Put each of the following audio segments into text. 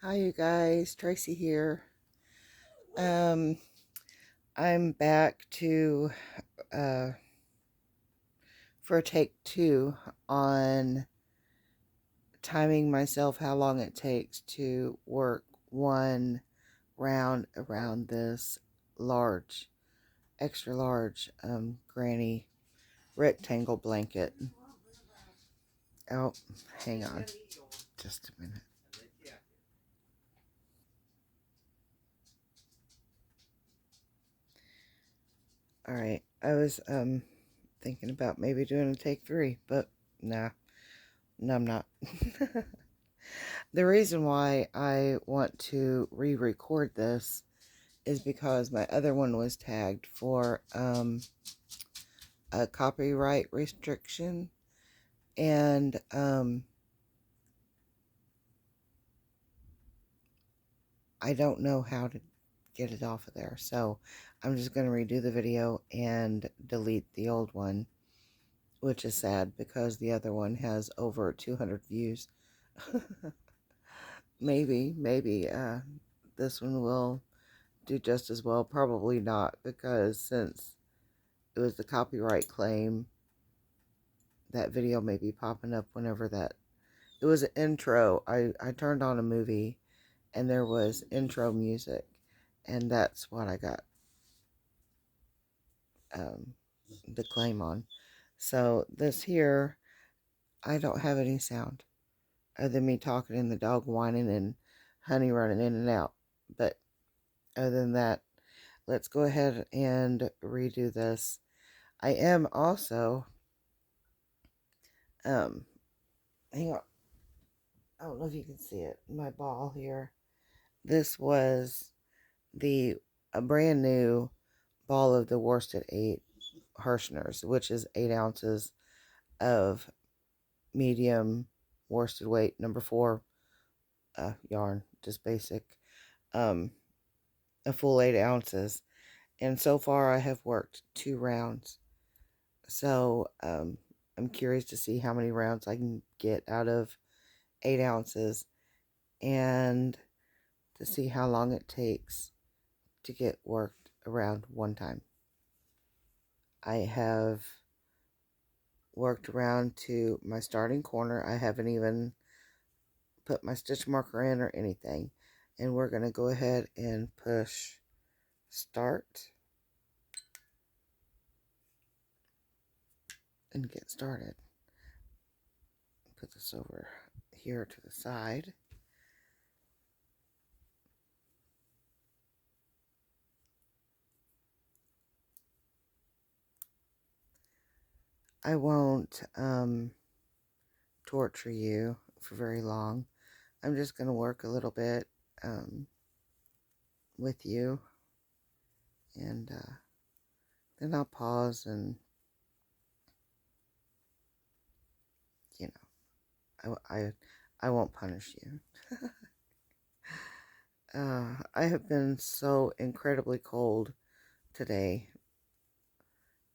Hi you guys, Tracy here. Um, I'm back to uh, for take 2 on timing myself how long it takes to work one round around this large, extra large granny rectangle blanket. Oh, hang on, just a minute. All right, I was thinking about maybe doing a take 3, but nah, no, I'm not. The reason why I want to re-record this is because my other one was tagged for a copyright restriction, and I don't know how to get it off of there. So I'm just going to redo the video and delete the old one, which is sad because the other one has over 200 views. maybe this one will do just as well. Probably not, because since it was the copyright claim, that video may be popping up whenever that. It was an intro. I turned on a movie and there was intro music, and that's what I got um, the claim on. So this here, I don't have any sound other than me talking and the dog whining and Honey running in and out. But other than that, let's go ahead and redo this. I am also, hang on, I don't know if you can see it, my ball here. This was the a brand new ball of the worsted 8 Hirschners, which is 8 ounces of medium worsted weight, number 4 yarn, just basic, um, a full 8 ounces. And so far I have worked 2 rounds. So I'm curious to see how many rounds I can get out of 8 ounces, and to see how long it takes to get worked around one time. I have worked around to my starting corner. I haven't even put my stitch marker in or anything. And we're going to go ahead and push start and get started. Put this over here to the side. I won't torture you for very long. I'm just going to work a little bit with you, and then I'll pause and, you know, I won't punish you. I have been so incredibly cold today.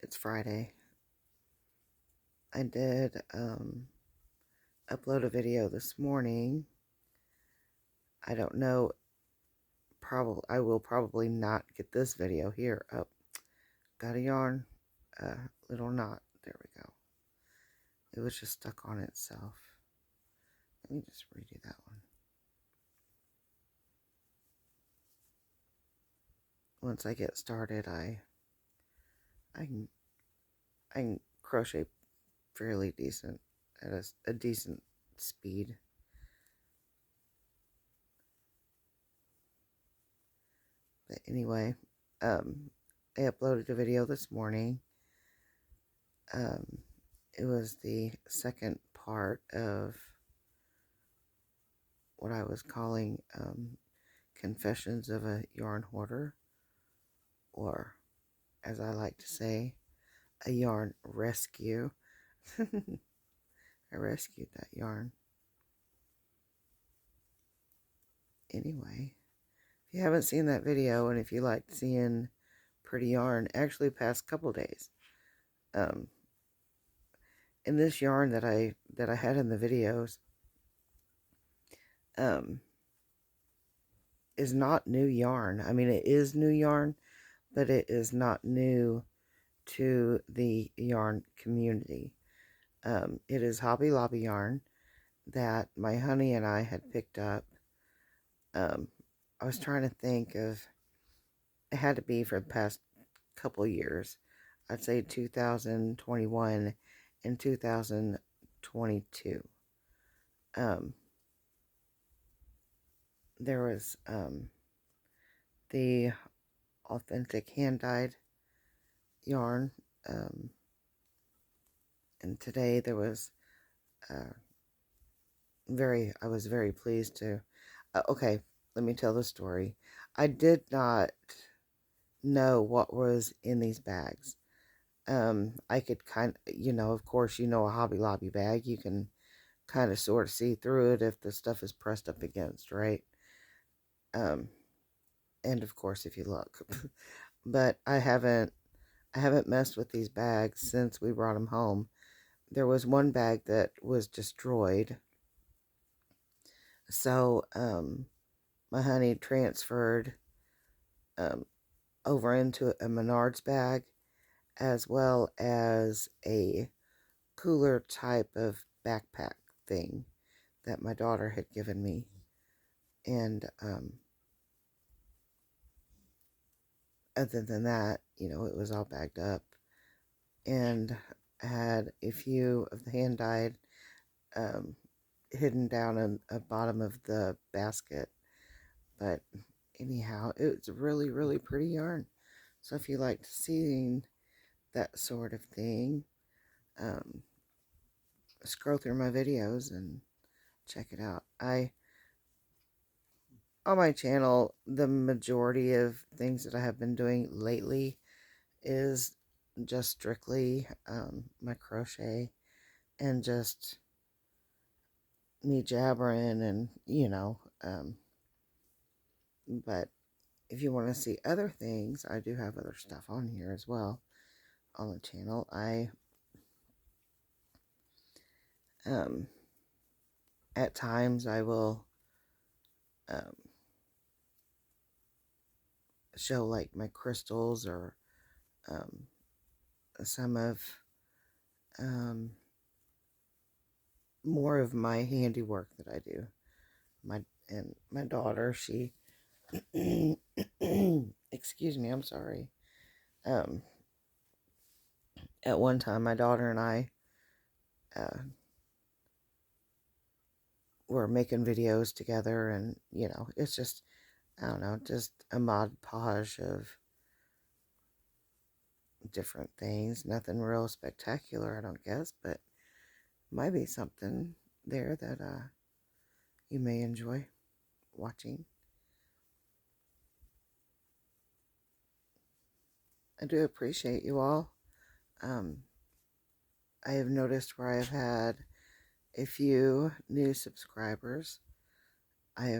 It's Friday. I did upload a video this morning. I don't know, I will probably not get this video here up. Got a yarn, little knot. There we go. It was just stuck on itself. Let me just redo that one. Once I get started, I can crochet fairly decent at a decent speed. But anyway, I uploaded a video this morning. It was the second part of what I was calling Confessions of a Yarn Hoarder, or as I like to say, a yarn rescue. I rescued that yarn. Anyway, if you haven't seen that video, and if you like seeing pretty yarn, actually past couple days, in this yarn that I had in the videos, is not new yarn. I mean, it is new yarn, but it is not new to the yarn community. It is Hobby Lobby yarn that my honey and I had picked up. I was trying to think of, it had to be for the past couple years. I'd say 2021 and 2022. Um, there was the authentic hand-dyed yarn, and today there was uh, I was very pleased to, okay, let me tell the story. I did not know what was in these bags. I could of course, a Hobby Lobby bag, you can kind of sort of see through it if the stuff is pressed up against, right? Um, and of course, if you look. But I haven't messed with these bags since we brought them home. There was one bag that was destroyed. So, my honey transferred um, over into a Menards bag, as well as a cooler type of backpack thing that my daughter had given me. And other than that, it was all bagged up. And I had a few of the hand dyed um, hidden down in the bottom of the basket. But anyhow, it's really, really pretty yarn. So if you like seeing that sort of thing, um, scroll through my videos and check it out. On my channel, the majority of things that I have been doing lately is just strictly my crochet and just me jabbering and, but if you want to see other things, I do have other stuff on here as well on the channel. Um, at times I will um, show like my crystals or um, some of um, more of my handiwork that I do. My daughter, she excuse me, I'm sorry. Um, at one time, my daughter and I uh, were making videos together, and it's just, I don't know, just a mod podge of different things. Nothing real spectacular, I don't guess, but might be something there that you may enjoy watching. I do appreciate you all. I have noticed where I've had a few new subscribers. I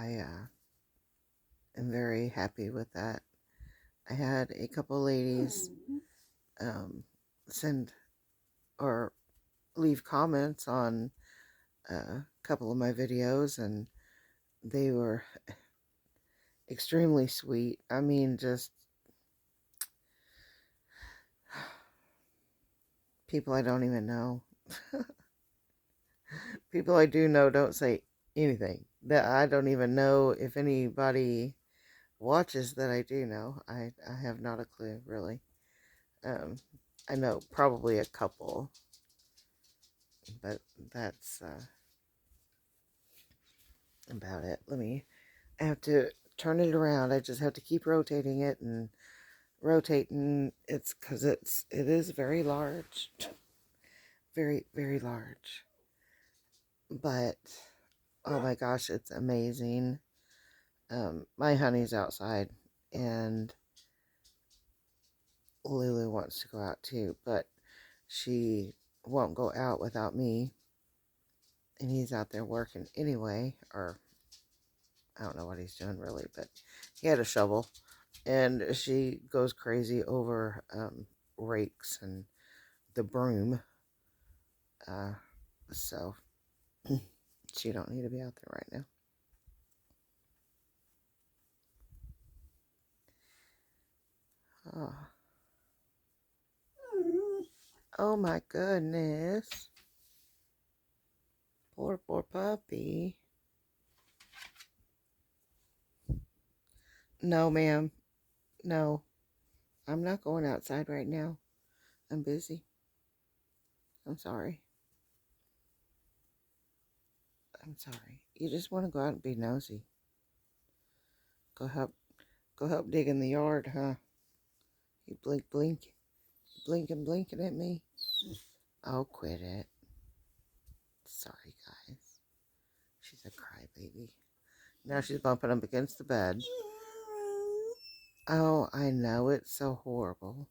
am very happy with that. I had a couple ladies send or leave comments on a couple of my videos, and they were extremely sweet. I mean, just people I don't even know. People I do know don't say anything. That I don't even know if anybody watches that I do know. I have not a clue, really. Um, I know probably a couple, but that's about it. I have to turn it around. I just have to keep rotating it and rotating. It's because it is very large. Very, very large. But, oh my gosh, it's amazing. My honey's outside, and Lulu wants to go out too, but she won't go out without me, and he's out there working anyway, or I don't know what he's doing really, but he had a shovel, and she goes crazy over rakes and the broom, so she don't need to be out there right now. Oh. Oh my goodness. Poor puppy. No, ma'am. No. I'm not going outside right now. I'm busy. I'm sorry. I'm sorry. You just want to go out and be nosy. Go help dig in the yard, huh? You blinking at me. Oh, quit it. Sorry, guys. She's a crybaby. Now she's bumping up against the bed. Oh, I know. It's so horrible.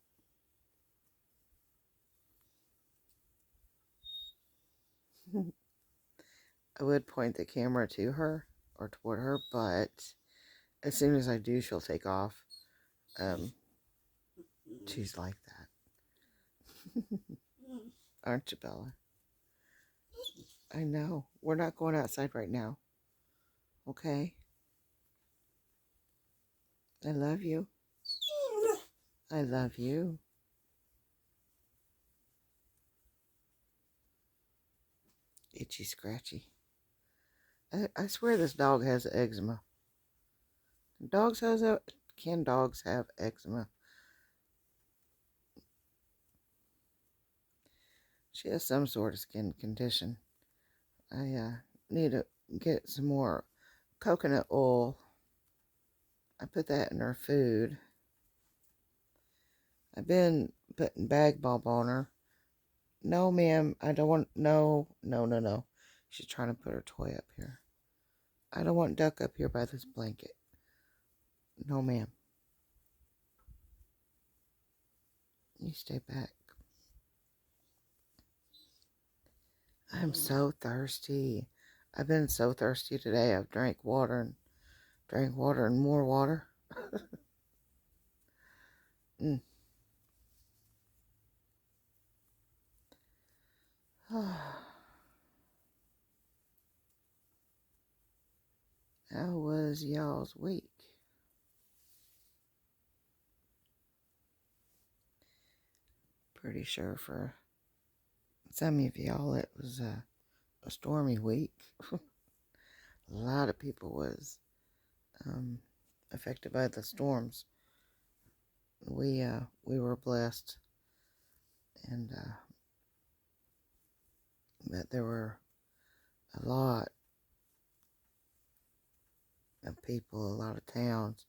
I would point the camera to her or toward her, but as soon as I do, she'll take off. She's like that. Aren't you, Bella? I know. We're not going outside right now. Okay? I love you. I love you. Itchy scratchy. I swear this dog has eczema. Can dogs have eczema? She has some sort of skin condition. I need to get some more coconut oil. I put that in her food. I've been putting bag bulb on her. No, ma'am, I don't want, no. She's trying to put her toy up here. I don't want Duck up here by this blanket. No, ma'am. You stay back. I'm so thirsty. I've been so thirsty today. I've drank water and more water. mm. How was y'all's week? Pretty sure for some of y'all it was a stormy week. A lot of people was affected by the storms. We were blessed, and but there were a lot of people, a lot of towns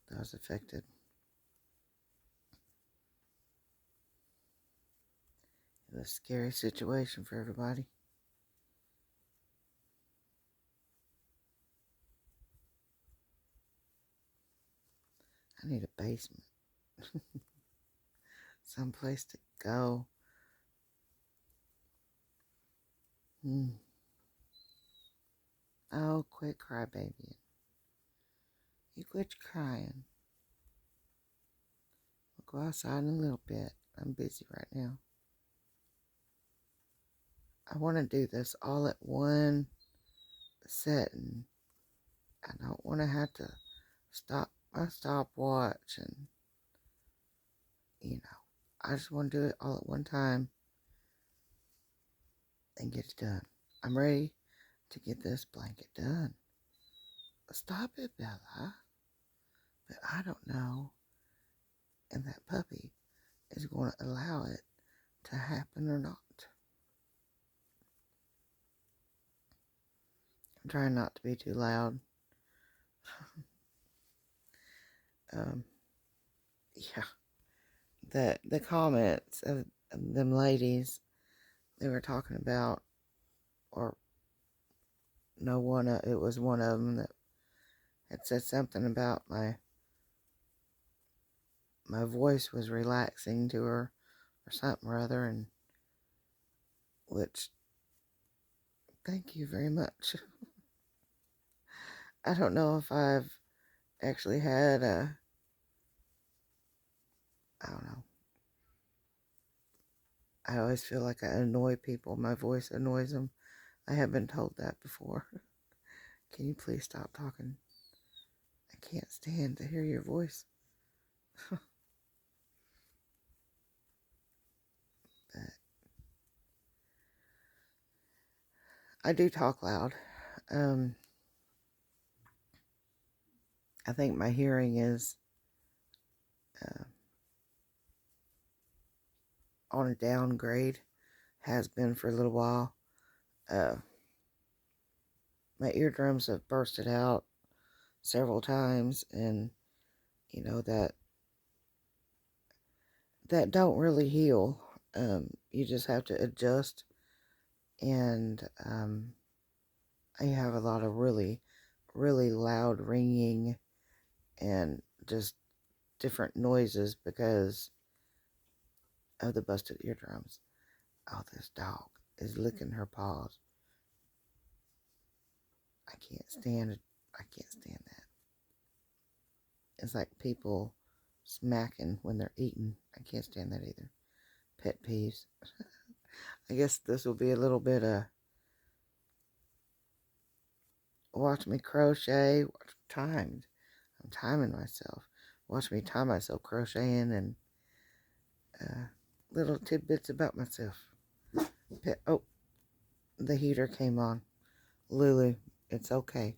that was affected. It was a scary situation for everybody. I need a basement. Someplace to go. Oh, quit crybaby. You quit crying. We'll go outside in a little bit. I'm busy right now. I want to do this all at one setting. I don't want to have to stop my stopwatch and, I just want to do it all at one time and get it done. I'm ready to get this blanket done. Stop it, Bella. But I don't know. And that puppy is going to allow it to happen or not. I'm trying not to be too loud. Yeah. The comments of them ladies, they were talking about, or no, it was one of them that had said something about my voice was relaxing to her or something or other, and which, thank you very much. I don't know if I've actually had I don't know. I always feel like I annoy people. My voice annoys them. I have been told that before. Can you please stop talking? I can't stand to hear your voice. I do talk loud. I think my hearing is uh, on a downgrade. Has been for a little while. Uh, my eardrums have bursted out several times, and you know that don't really heal. You just have to adjust, and I have a lot of really, really loud ringing and just different noises because of the busted eardrums. Oh, this dog is licking her paws. I can't stand it. I can't stand that. It's like people smacking when they're eating. I can't stand that either. Pet peeves. I guess this will be a little bit of watch me crochet. Watch timed. I'm timing myself. Watch me time myself crocheting and little tidbits about myself. Oh, the heater came on. Lulu, it's okay.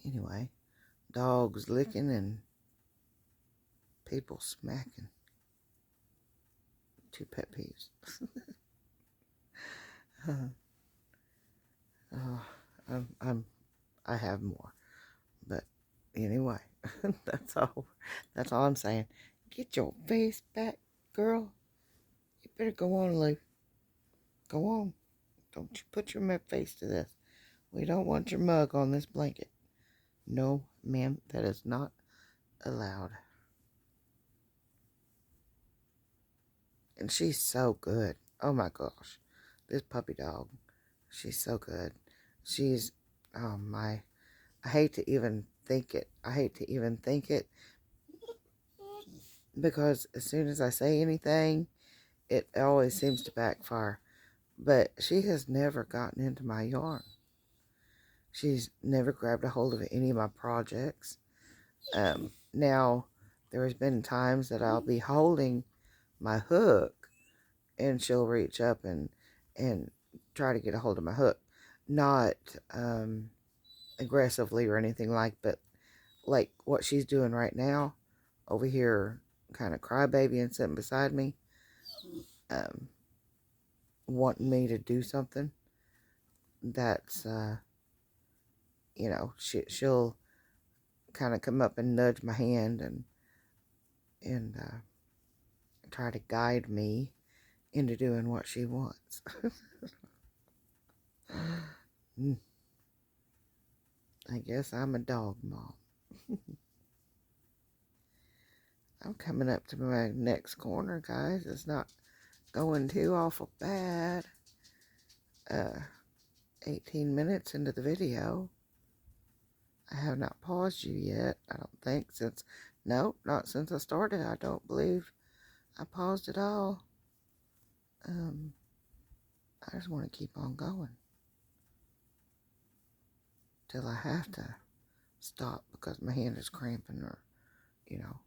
Anyway, dogs licking and people smacking. Two pet peeves. Oh, I have more, but anyway, that's all. That's all I'm saying. Get your face back, girl. You better go on, Lou. Go on. Don't you put your face to this. We don't want your mug on this blanket. No, ma'am, that is not allowed. And she's so good. Oh my gosh. This puppy dog. She's so good. She's, oh my, I hate to even think it. I hate to even think it because as soon as I say anything, it always seems to backfire. But she has never gotten into my yarn. She's never grabbed a hold of any of my projects. Now, there has been times that I'll be holding my hook and she'll reach up and try to get a hold of my hook. Not aggressively or anything like what she's doing right now over here, kind of crybaby and sitting beside me, um, wanting me to do something. That's, she'll kind of come up and nudge my hand and try to guide me into doing what she wants. I guess I'm a dog mom. I'm coming up to my next corner, guys. It's not going too awful bad. 18 minutes into the video. I have not paused you yet. I don't think nope, not since I started. I don't believe I paused at all. I just want to keep on going till I have to stop because my hand is cramping or, you know.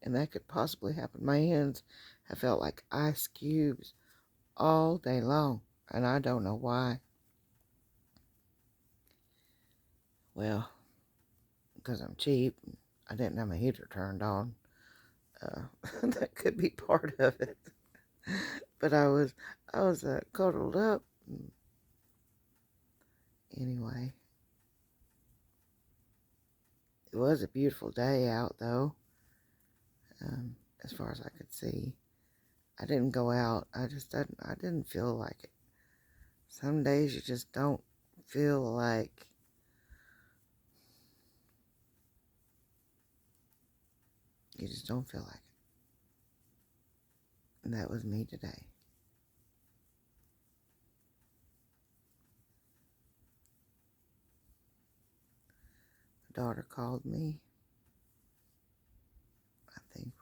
And that could possibly happen. My hands have felt like ice cubes all day long, and I don't know why. Well, because I'm cheap. I didn't have my heater turned on. That could be part of it. But I was cuddled up. Anyway, it was a beautiful day out, though. As far as I could see, I didn't go out. I didn't feel like it. Some days you just don't feel like. You just don't feel like it. And that was me today. My daughter called me. I think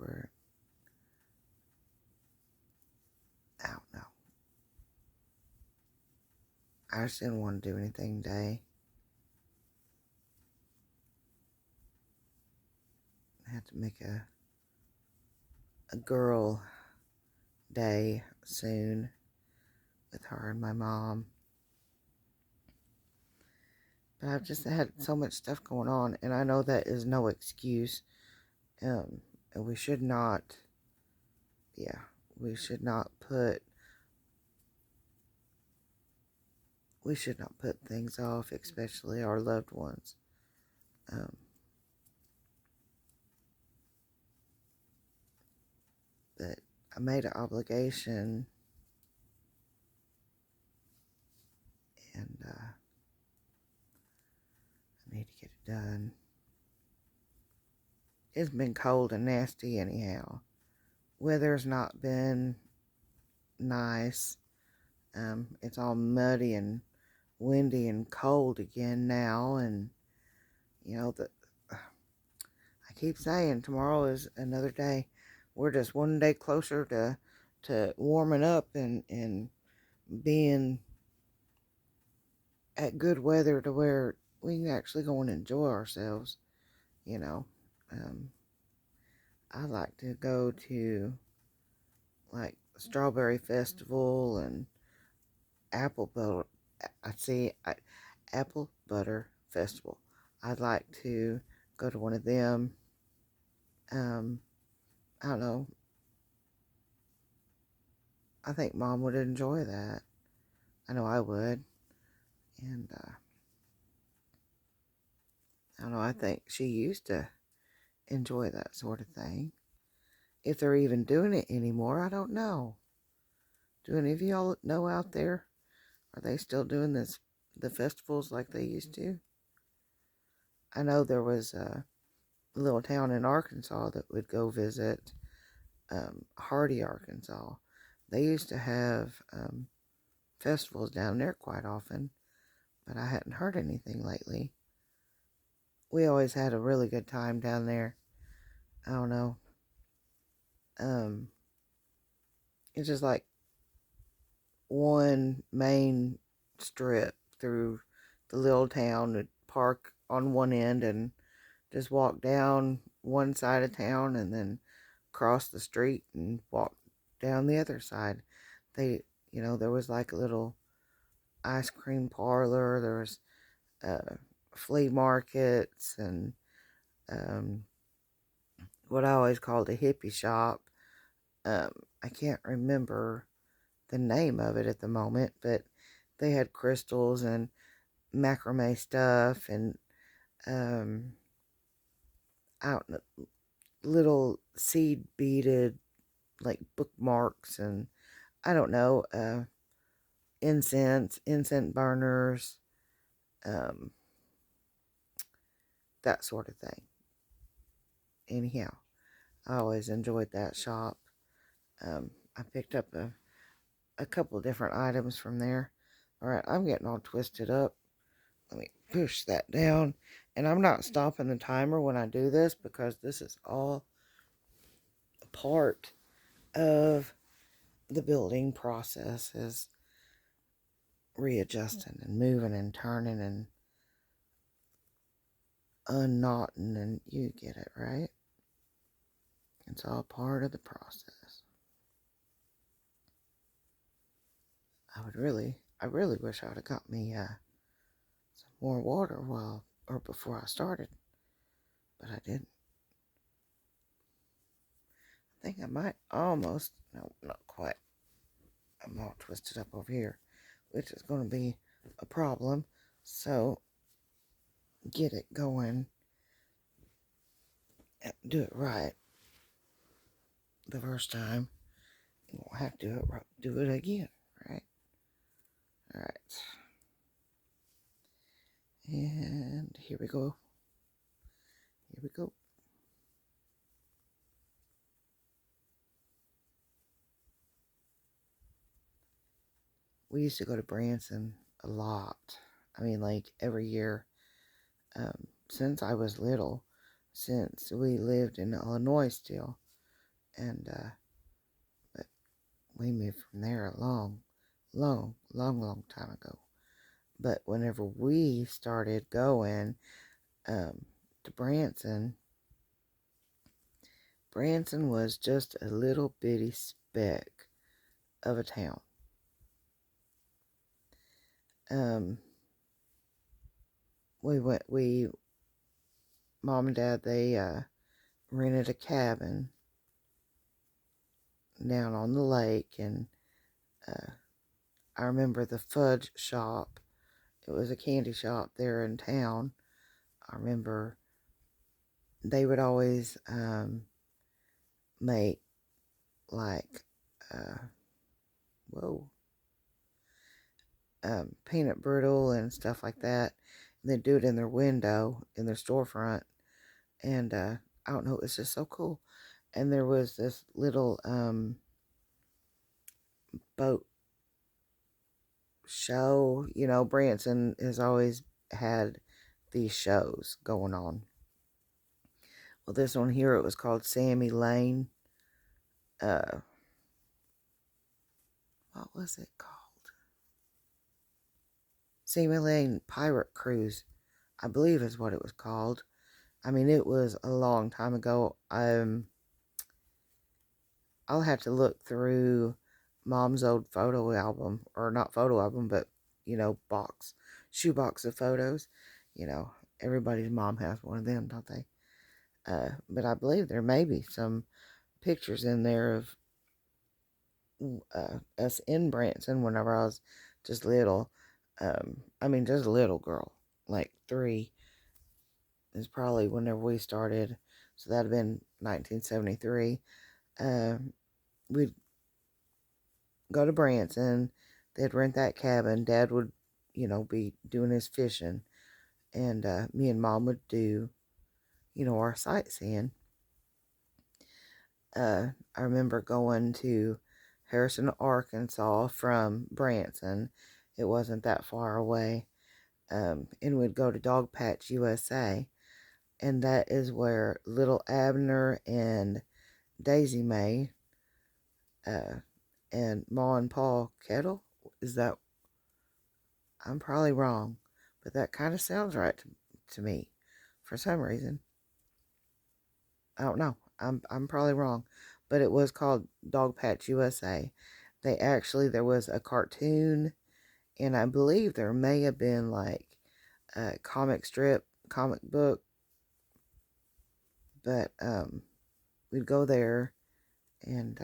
I don't know. I just didn't want to do anything today. I had have to make a girl day soon with her and my mom. But I've just had so much stuff going on, and I know that is no excuse. And we should not, we should not put things off, especially our loved ones. But I made an obligation, and I need to get it done. It's been cold and nasty anyhow. Weather's not been nice. It's all muddy and windy and cold again now, and you know I keep saying tomorrow is another day. We're just one day closer to warming up and being at good weather to where we can actually go and enjoy ourselves. You know, I like to go to like Strawberry Festival and apple butter. Apple butter festival. I'd like to go to one of them. I don't know. I think Mom would enjoy that. I know I would. And I don't know. I think she used to enjoy that sort of thing. If they're even doing it anymore, I don't know. Do any of y'all know out there? Are they still doing the festivals like they used to? I know there was a little town in Arkansas that would go visit, Hardy, Arkansas. They used to have festivals down there quite often, but I hadn't heard anything lately. We always had a really good time down there. I don't know. It's just like one main strip through the little town. Would park on one end and just walk down one side of town and then cross the street and walk down the other side. There was like a little ice cream parlor. There was flea markets and what I always called a hippie shop. I can't remember the name of it at the moment, but they had crystals and macrame stuff and out little seed beaded like bookmarks and I don't know, incense burners, that sort of thing. Anyhow, I always enjoyed that shop. I picked up a couple different items from there. Alright, I'm getting all twisted up. Let me push that down. And I'm not stopping the timer when I do this because this is all a part of the building process, is readjusting and moving and turning and unknotting, and you get it, right? It's all part of the process. I really wish I would have got me some more water before I started, but I didn't. I think I might almost, no, not quite. I'm all twisted up over here, which is going to be a problem. So, get it going. Do it right the first time. You won't have to do it again, right? Alright. And here we go. Here we go. We used to go to Branson a lot. I mean, like every year, since I was little, since we lived in Illinois still. And, but we moved from there a long time ago. But whenever we started going to Branson, Branson was just a little bitty speck of a town. Mom and Dad, they rented a cabin down on the lake, and I remember the fudge shop. It was a candy shop there in town. I remember they would always make like peanut brittle and stuff like that. And they'd do it in their window in their storefront, and I don't know, it's just so cool. And there was this little boat show. Branson has always had these shows going on. Well, this one here, it was called Sammy Lane. What was it called? Sammy Lane Pirate Cruise, I believe is what it was called. I mean, it was a long time ago. I'll have to look through Mom's old photo album, or not photo album, but, shoebox of photos. Everybody's mom has one of them, don't they? But I believe there may be some pictures in there of us in Branson whenever I was just little. Just a little girl, like 3 is probably whenever we started. So that'd have been 1973. We'd go to Branson. They'd rent that cabin. Dad would, be doing his fishing. And me and Mom would do, our sightseeing. I remember going to Harrison, Arkansas from Branson. It wasn't that far away. And we'd go to Dog Patch, USA. And that is where little Abner and Daisy Mae and Ma and Paul Kettle, is that, I'm probably wrong, but that kind of sounds right to me for some reason. I don't know. I'm probably wrong, but it was called Dog Patch USA. There was a cartoon, and I believe there may have been like a comic book, but we'd go there, and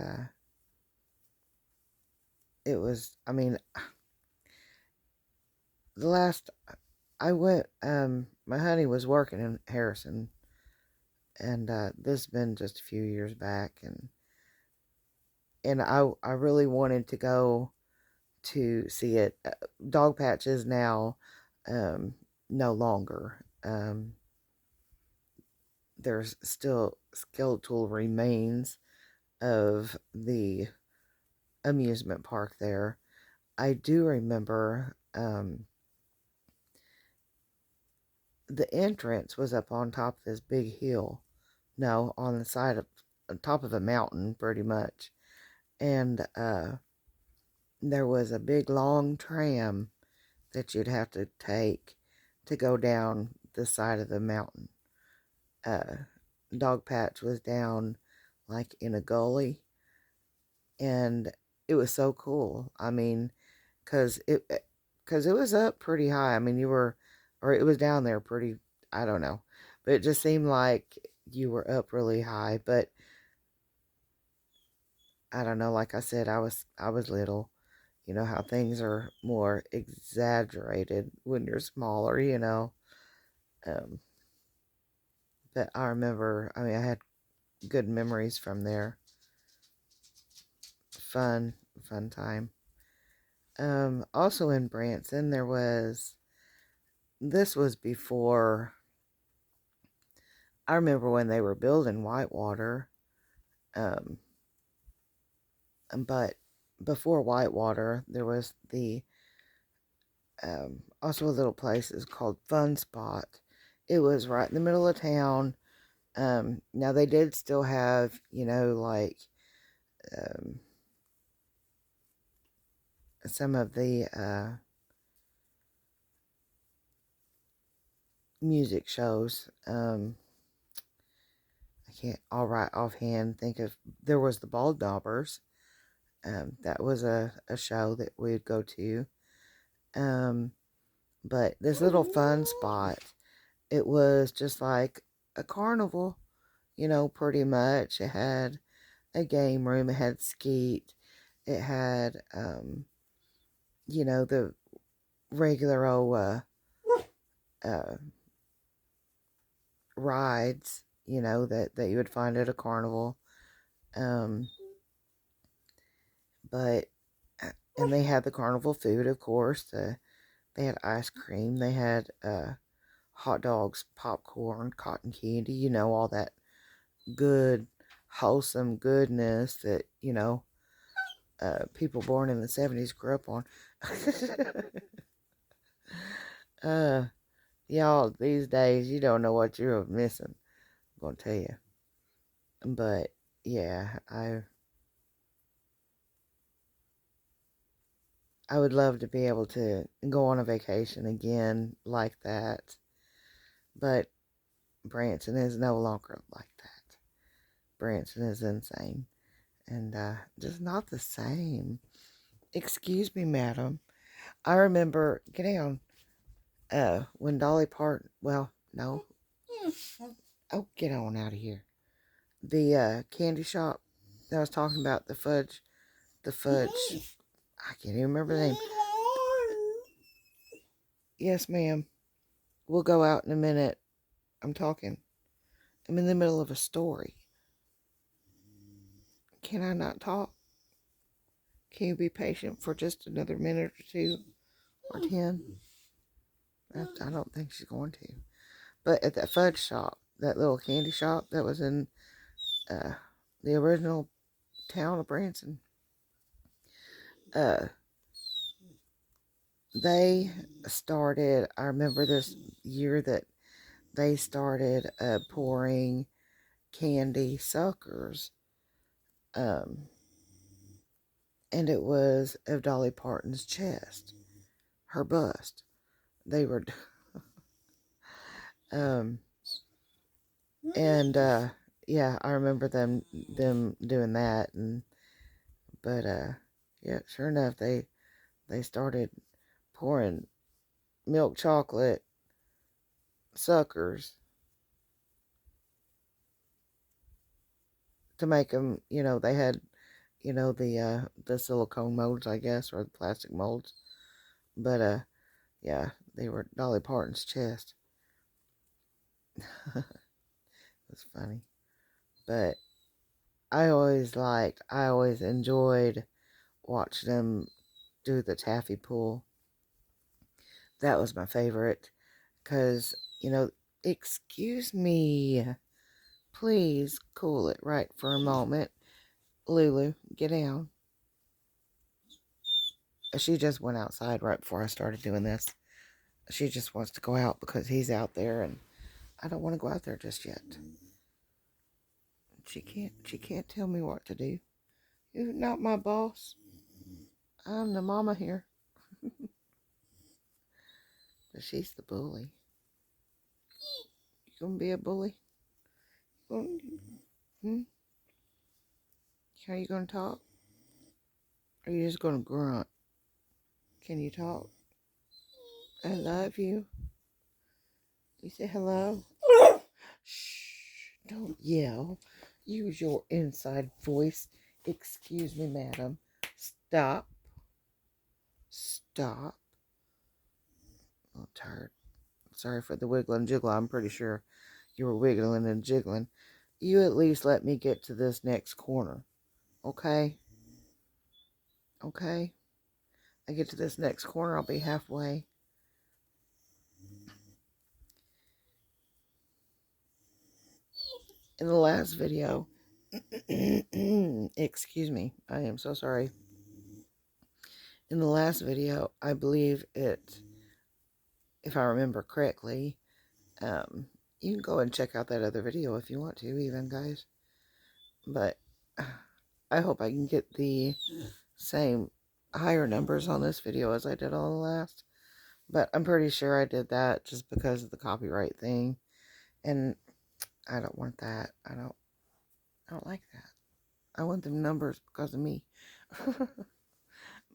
it was, the last I went, my honey was working in Harrison, and this has been just a few years back, and I really wanted to go to see it. Dog Patch is now no longer. There's still skeletal remains of the amusement park there. I do remember the entrance was up on top of this big hill. No, on the side of top of a mountain, pretty much. And there was a big long tram that you'd have to take to go down the side of the mountain. Dog Patch was down like in a gully, and it was so cool. Cause it was up pretty high. It was down there pretty, I don't know, but it just seemed like you were up really high. But I don't know, like I said, I was little. You know how things are more exaggerated when you're smaller. Um, but I remember, I had good memories from there. Fun time. Also in Branson, this was before, I remember when they were building Whitewater, but before Whitewater, there was also a little place is called Fun Spot. It was right in the middle of town. Now they did still have, like, some of the music shows. I can't all right offhand think of. There was the Bald Daubers. That was a show that we'd go to. But this little fun spot, it was just like a carnival, pretty much. It had a game room, it had skeet, it had, the regular old uh, rides, that you would find at a carnival. Um, but, and they had the carnival food, of course. They had ice cream, they had hot dogs, popcorn, cotton candy, all that good, wholesome goodness that, people born in the 70s grew up on. Y'all, these days, you don't know what you're missing. I'm going to tell you. But, yeah, I would love to be able to go on a vacation again like that. But Branson is no longer like that. Branson is insane. And just not the same. Excuse me, madam. I remember, get down, when Dolly Parton, well, no. Oh, get on out of here. The candy shop that I was talking about, the fudge, I can't even remember the name. Yes, ma'am. We'll go out in a minute. I'm talking. I'm in the middle of a story. Can I not talk? Can you be patient for just another minute or 2 or 10? I don't think she's going to. But at that fudge shop, that little candy shop that was in the original town of Branson, they started, I remember this year that they started pouring candy suckers. And it was of Dolly Parton's chest, her bust. They were, and yeah, I remember them doing that, but yeah, sure enough, they started pouring milk chocolate suckers to make them. They had, the silicone molds, I guess, or the plastic molds. But yeah, they were Dolly Parton's chest. It's funny, but I always enjoyed watching them do the taffy pull. That was my favorite, because, excuse me, please cool it right for a moment. Lulu, get down. She just went outside right before I started doing this. She just wants to go out because he's out there, and I don't want to go out there just yet. She can't tell me what to do. You're not my boss. I'm the mama here. But she's the bully. You gonna be a bully? Hmm? How you gonna talk? Or are you just gonna grunt? Can you talk? I love you. You say hello? Shh, don't yell. Use your inside voice. Excuse me, madam. Stop. Stop. I'm tired. Sorry for the wiggle and jiggle. I'm pretty sure you were wiggling and jiggling. You at least let me get to this next corner. Okay? Okay? I get to this next corner, I'll be halfway. In the last video, excuse me, I am so sorry. In the last video, I believe it, if I remember correctly, you can go and check out that other video if you want to, even, guys. But I hope I can get the same higher numbers on this video as I did on the last. But I'm pretty sure I did that just because of the copyright thing. And I don't want that. I don't like that. I want them numbers because of me.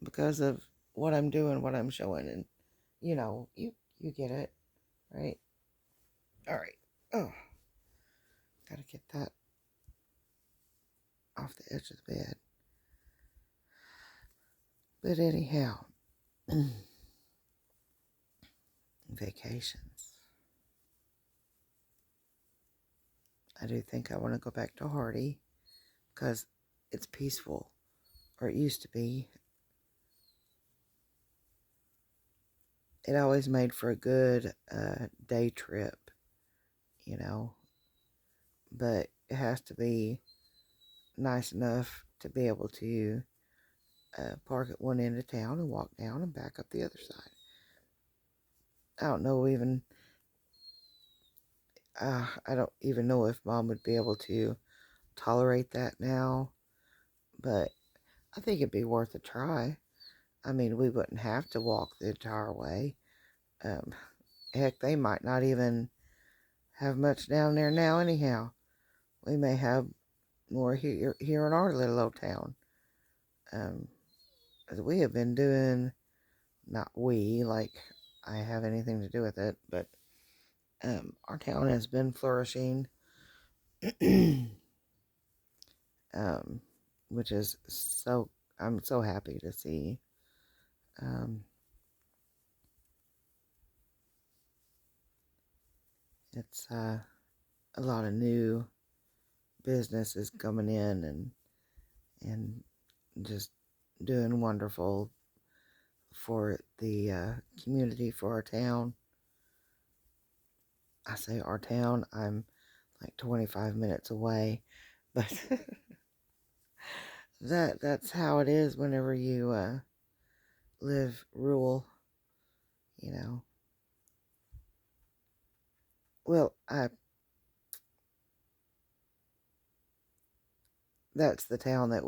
Because of what I'm doing, what I'm showing, and you get it, right? All right. Oh, gotta get that off the edge of the bed. But anyhow, vacations. I do think I want to go back to Hardy because it's peaceful, or it used to be. It always made for a good day trip, but it has to be nice enough to be able to park at one end of town and walk down and back up the other side. I don't know even, I don't even know if Mom would be able to tolerate that now, but I think it'd be worth a try. I mean, we wouldn't have to walk the entire way. Heck, they might not even have much down there now anyhow. We may have more here in our little old town. As we have been doing, not we, like I have anything to do with it, but our town has been flourishing, which is I'm so happy to see. It's a lot of new businesses coming in and just doing wonderful for the community, for our town. I say our town, I'm like 25 minutes away, but that's how it is whenever you live rural, you know. Well, that's the town that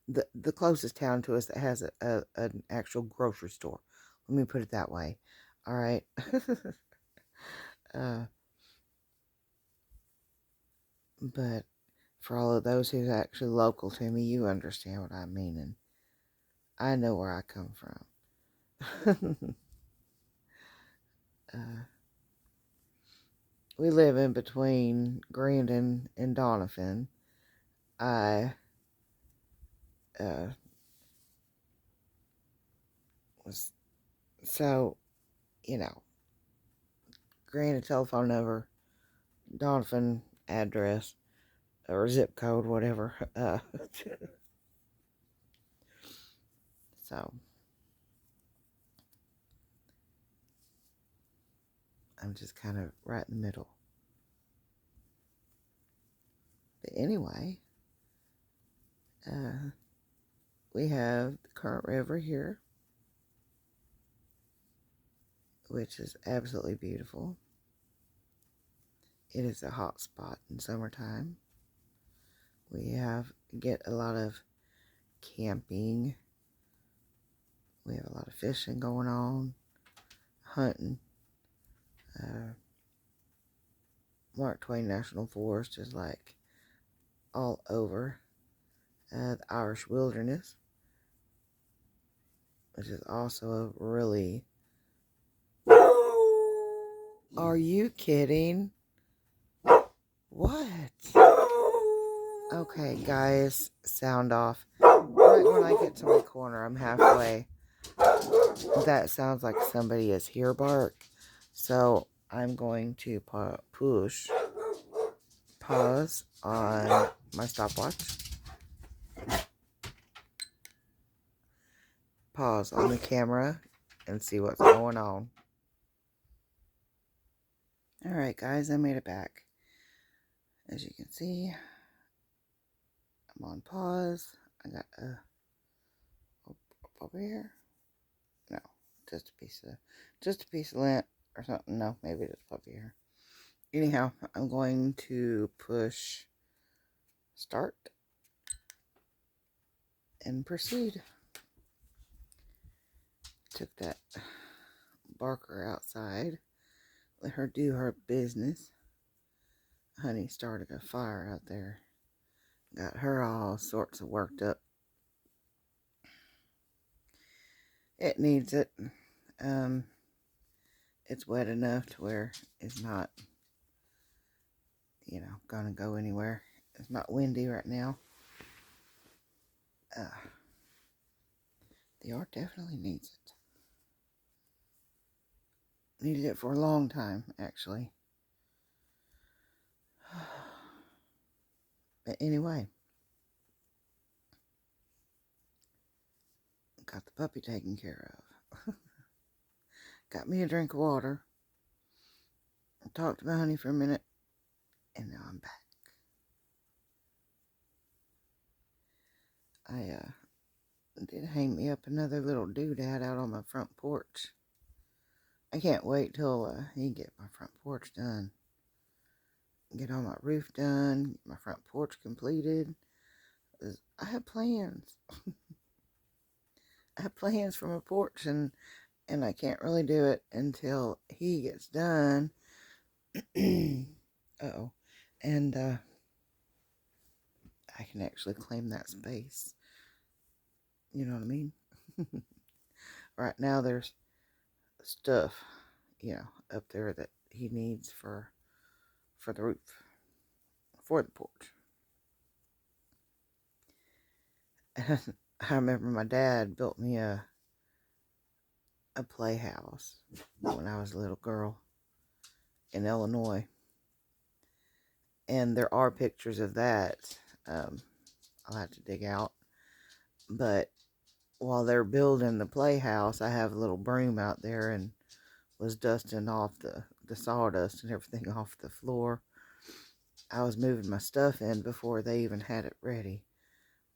the closest town to us that has an actual grocery store. Let me put it that way. All right. But for all of those who's actually local to me, you understand what I mean, and I know where I come from. We live in between Grandin and Doniphan. I was so, Grandin telephone number, Doniphan address, or zip code, whatever. So I'm just kind of right in the middle. But anyway, we have the Current River here, which is absolutely beautiful. It is a hot spot in summertime. We get a lot of camping. We have a lot of fishing going on, hunting. Mark Twain National Forest is like all over the Irish wilderness, which is also a really... Are you kidding? What? Okay, guys, sound off. Right when I get to my corner, I'm halfway. That sounds like somebody is here bark. So I'm going to pause on my stopwatch. Pause on the camera and see what's going on. Alright guys, I made it back. As you can see, I'm on pause. I got over here. No, just a piece of lint or something. No, maybe just over here. Anyhow, I'm going to push start and proceed. Took that barker outside. Let her do her business. Honey started a fire out there. Got her all sorts of worked up. It needs it. It's wet enough to where it's not, gonna go anywhere. It's not windy right now. The art definitely needs it. Needed it for a long time, actually. But anyway, got the puppy taken care of. Got me a drink of water. Talked to my honey for a minute. And now I'm back. I did hang me up another little doodad out on my front porch. I can't wait till he get my front porch done. Get all my roof done. Get my front porch completed. I have plans. I have plans for my porch, and I can't really do it until he gets done. Uh-oh. And I can actually claim that space. You know what I mean? Right now there's stuff, up there that he needs for the roof, for the porch. And I remember my dad built me a playhouse when I was a little girl in Illinois. And there are pictures of that. I'll have to dig out. But while they're building the playhouse, I have a little broom out there and was dusting off the sawdust and everything off the floor. I was moving my stuff in before they even had it ready.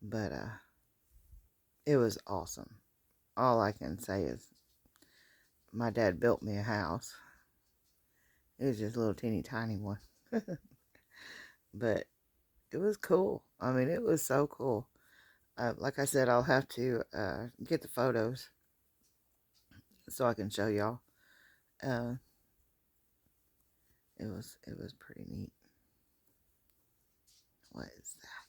But it was awesome. All I can say is my dad built me a house. It was just a little teeny tiny one. But it was cool. I mean, it was so cool. Like I said, I'll have to get the photos so I can show y'all. It was pretty neat. What is that?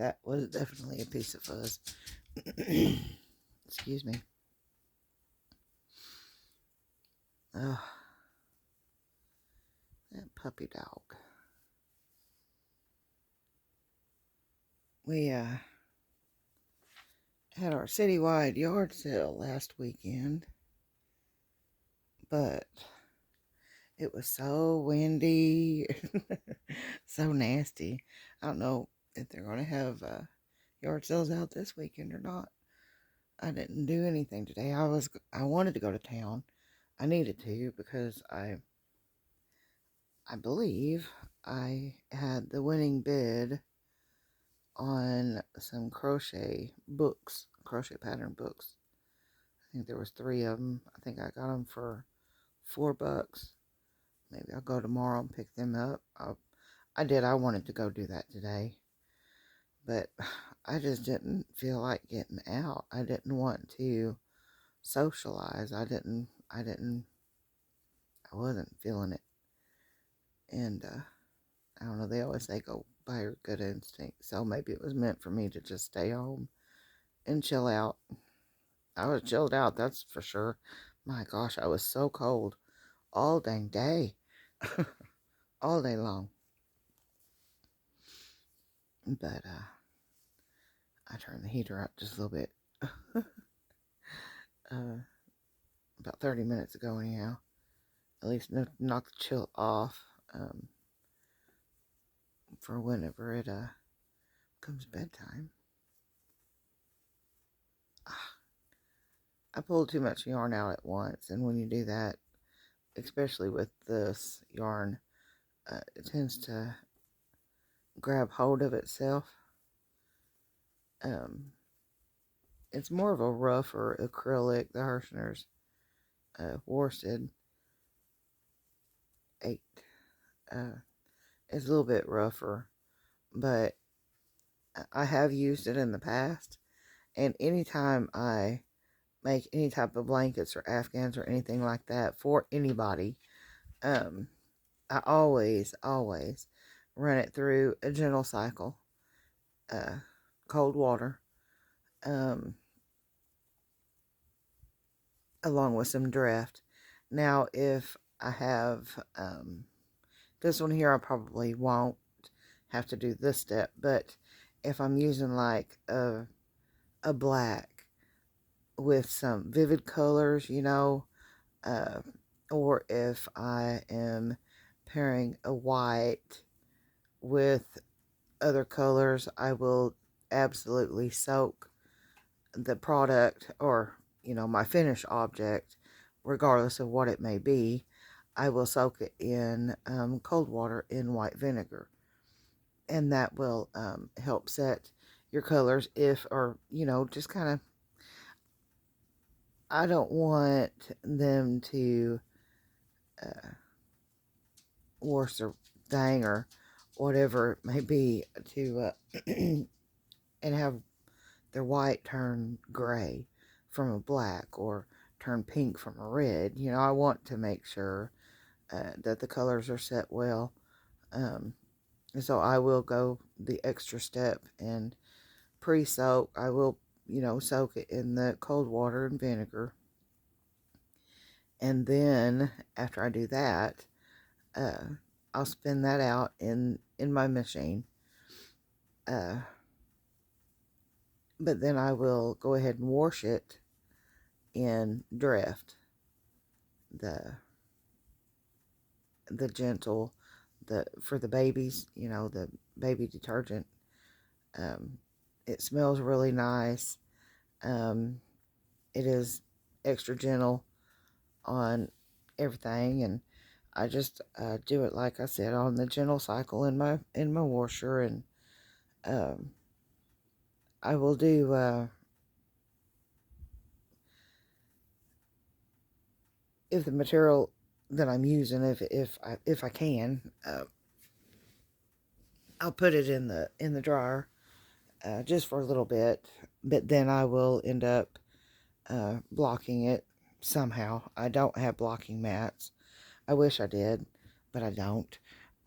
That was definitely a piece of fuzz. Excuse me. Oh, that puppy dog. We had our citywide yard sale last weekend, but it was so windy, so nasty. I don't know if they're going to have yard sales out this weekend or not. I didn't do anything today. I wanted to go to town. I needed to because I believe I had the winning bid on some crochet books, crochet pattern books. I think there was 3 of them. I think I got them for $4. Maybe I'll go tomorrow and pick them up. I wanted to go do that today, but I just didn't feel like getting out. I didn't want to socialize. I wasn't feeling it. And I don't know, they always say go by your good instinct. So maybe it was meant for me to just stay home and chill out. I was chilled out, that's for sure. My gosh, I was so cold all dang day. All day long. But I turned the heater up just a little bit. About 30 minutes ago anyhow. At least knock the chill off for whenever it comes bedtime. I pulled too much yarn out at once, and when you do that, especially with this yarn, it tends to grab hold of itself. It's more of a rougher acrylic. The Hirschner's worsted 8 is a little bit rougher, but I have used it in the past, and anytime I make any type of blankets or afghans or anything like that for anybody, I always run it through a gentle cycle, cold water, um, along with some draft. Now, if I have this one here, I probably won't have to do this step, but if I'm using like a black with some vivid colors, you know, uh, or if I am pairing a white with other colors, I will absolutely soak the product, or, you know, my finished object, regardless of what it may be. I will soak it in cold water in white vinegar, and that will help set your colors. If, or, you know, just kind of, I don't want them to worse or thing or whatever it may be to and have their white turn gray from a black, or turn pink from a red. You know, I want to make sure that the colors are set well. Um, so I will go the extra step and pre-soak. I will, you know, soak it in the cold water and vinegar. And then after I do that, uh, I'll spin that out in my machine. Uh, but then I will go ahead and wash it in Drift, the gentle, the for the babies, you know, the baby detergent. Um, it smells really nice. Um, it is extra gentle on everything, and I just do it like I said on the gentle cycle in my washer, and um, I will do if the material that I'm using, if I can, I'll put it in the dryer just for a little bit, but then I will end up blocking it somehow. I don't have blocking mats. I wish I did, but I don't.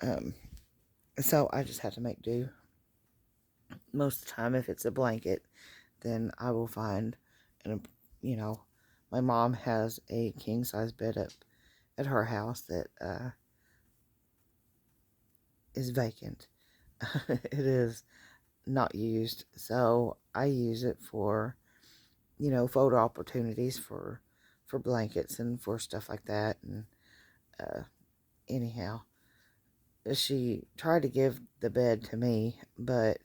Um, so I just have to make do. Most of the time, if it's a blanket, then I will find, and you know, my mom has a king size bed up at her house that is vacant. It is not used, so I use it for, you know, photo opportunities for blankets and for stuff like that. And anyhow, she tried to give the bed to me, but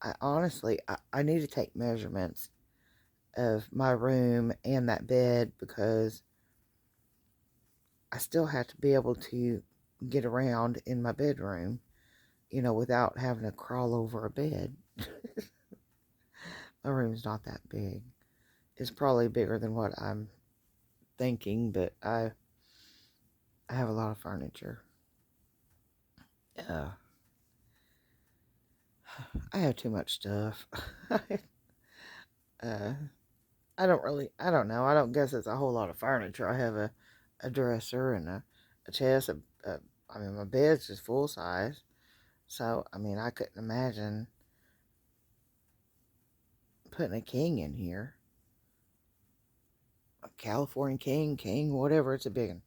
I honestly, I need to take measurements of my room and that bed, because I still have to be able to get around in my bedroom, you know, without having to crawl over a bed. My room's not that big. It's probably bigger than what I'm thinking, but I have a lot of furniture. Uh, I have too much stuff. uh, I don't know. I don't guess it's a whole lot of furniture. I have a dresser and a chest. I mean, my bed's just full size. So, I mean, I couldn't imagine putting a king in here. A California king, whatever. It's a big one.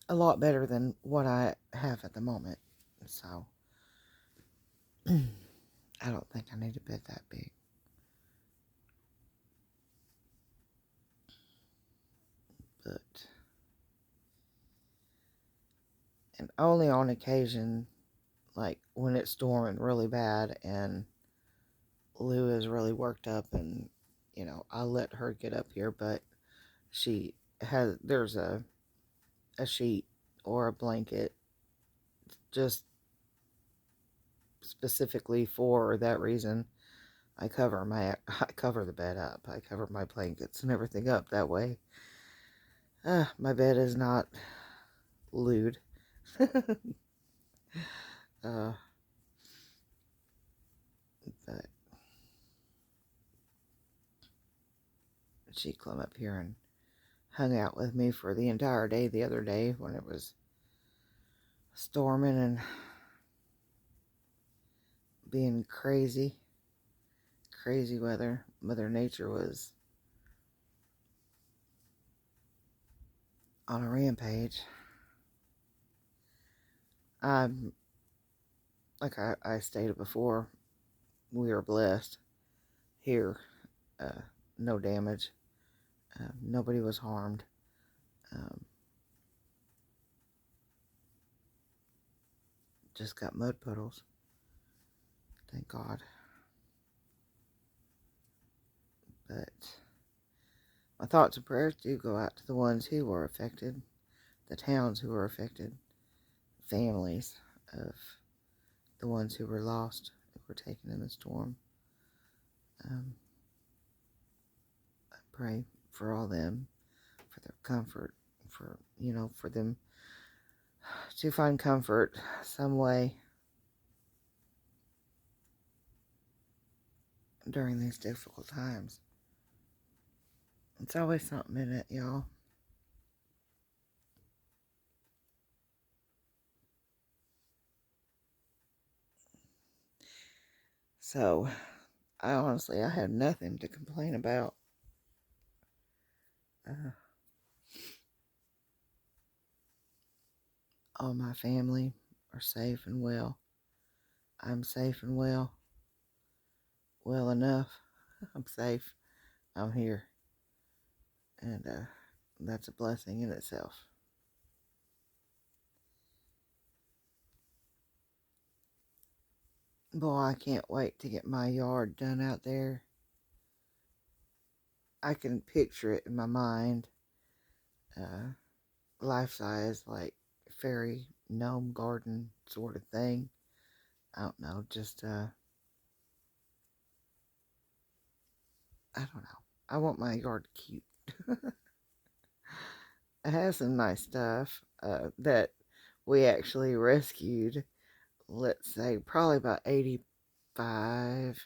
A lot better than what I have at the moment. So, I don't think I need a bed that big. But, and only on occasion, like when it's storming really bad and Lou is really worked up, and, you know, I'll let her get up here, but there's a sheet or a blanket just specifically for that reason. I cover the bed up. I cover my blankets and everything up that way. My bed is not lewd. uh, but she climbed up here and hung out with me for the entire day the other day when it was storming, and being crazy weather. Mother Nature was on a rampage. Like I stated before, we are blessed here. No damage. Nobody was harmed. Um, just got mud puddles. Thank God. But my thoughts and prayers do go out to the ones who were affected, the towns who were affected, families of the ones who were lost, who were taken in the storm. I pray for all them, for their comfort, for them to find comfort some way during these difficult times. It's always something in it, y'all. So, I have nothing to complain about. All my family are safe and well. I'm safe and well. Well enough. I'm safe. I'm here. And that's a blessing in itself. Boy, I can't wait to get my yard done out there. I can picture it in my mind. Life size, like fairy gnome garden sort of thing. I don't know, just I don't know. I want my yard cute. It has some nice stuff that we actually rescued. Let's say probably about 85-90%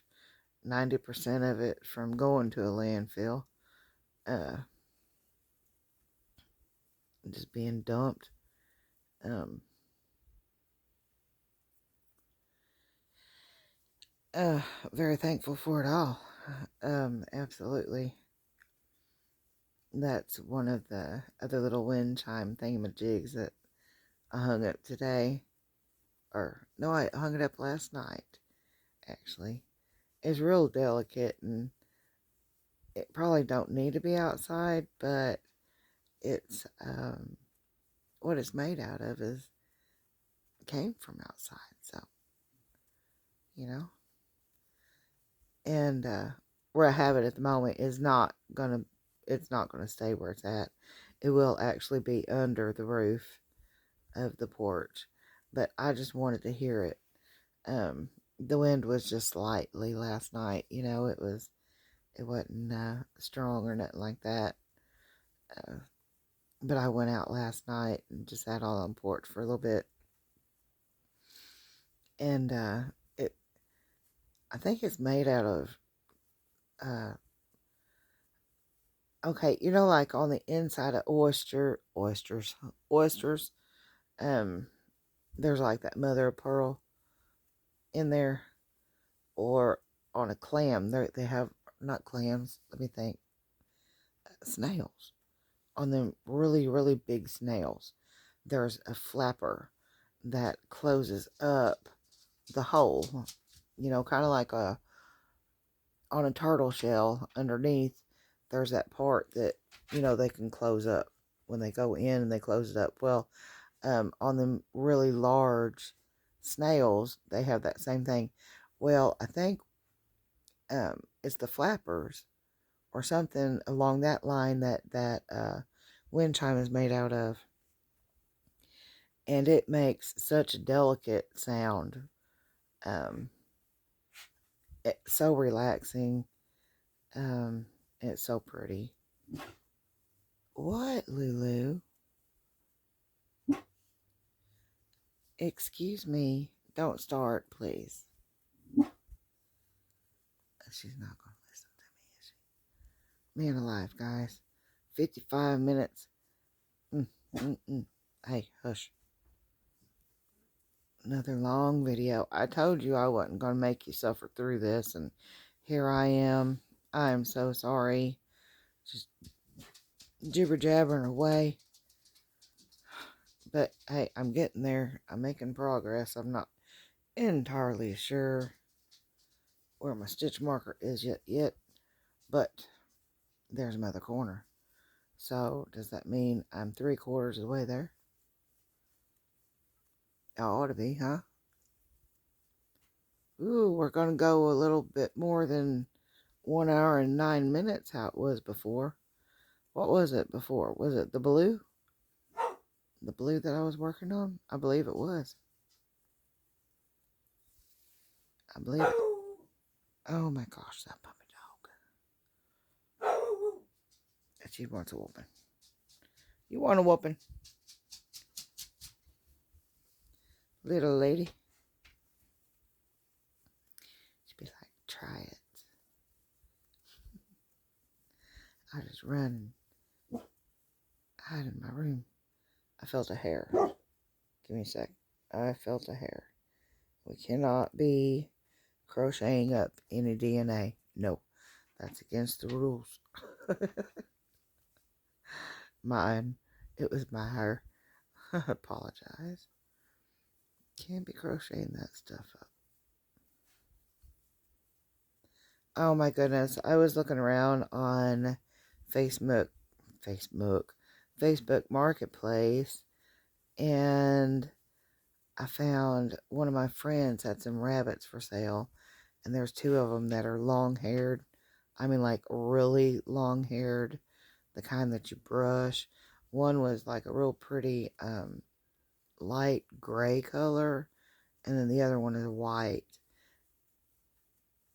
of it from going to a landfill. Uh, just being dumped. Um, very thankful for it all. Absolutely. That's one of the other little wind chime thingamajigs that I hung up today. Or, no, I hung it up last night, actually. It's real delicate, and it probably don't need to be outside, but it's, what it's made out of came from outside, so, you know. And, where I have it at the moment is it's not gonna stay where it's at. It will actually be under the roof of the porch, but I just wanted to hear it. The wind was just slightly last night, it wasn't strong or nothing like that. But I went out last night and just sat on the porch for a little bit, and it I think it's made out of okay, like on the inside of oysters, there's like that mother of pearl in there, or on a clam, they have, not clams, let me think, snails. On them really, really big snails, there's a flapper that closes up the hole, kind of like on a turtle shell underneath. There's that part that, they can close up when they go in and they close it up. Well, on them really large snails, they have that same thing. Well, I think it's the flappers or something along that line that wind chime is made out of, and it makes such a delicate sound. It's so relaxing. It's so pretty. What, Lulu? Excuse me. Don't start, please. She's not going to listen to me, is she? Man alive, guys. 55 minutes. Hey, hush. Another long video. I told you I wasn't going to make you suffer through this, and here I am. I am so sorry. Just jibber jabbering away. But hey, I'm getting there. I'm making progress. I'm not entirely sure where my stitch marker is yet, but there's my other corner. So does that mean I'm 3/4 of the way there? I ought to be, huh? Ooh, we're gonna go a little bit more than 1 hour and 9 minutes, how it was before. What was it before? Was it the blue? The blue that I was working on? I believe it was. I believe it. Oh my gosh, that puppy dog. She wants a whooping. You want a whooping? Little lady. She'd be like, try it. I just run and hide in my room. I felt a hair. Give me a sec. I felt a hair. We cannot be crocheting up any DNA. No, that's against the rules. Mine. It was my hair. I apologize. Can't be crocheting that stuff up. Oh my goodness. I was looking around on Facebook Marketplace, and I found one of my friends had some rabbits for sale, and there's 2 of them that are long-haired. I mean, like, really long-haired, the kind that you brush. One was like a real pretty light gray color, and then the other one is white.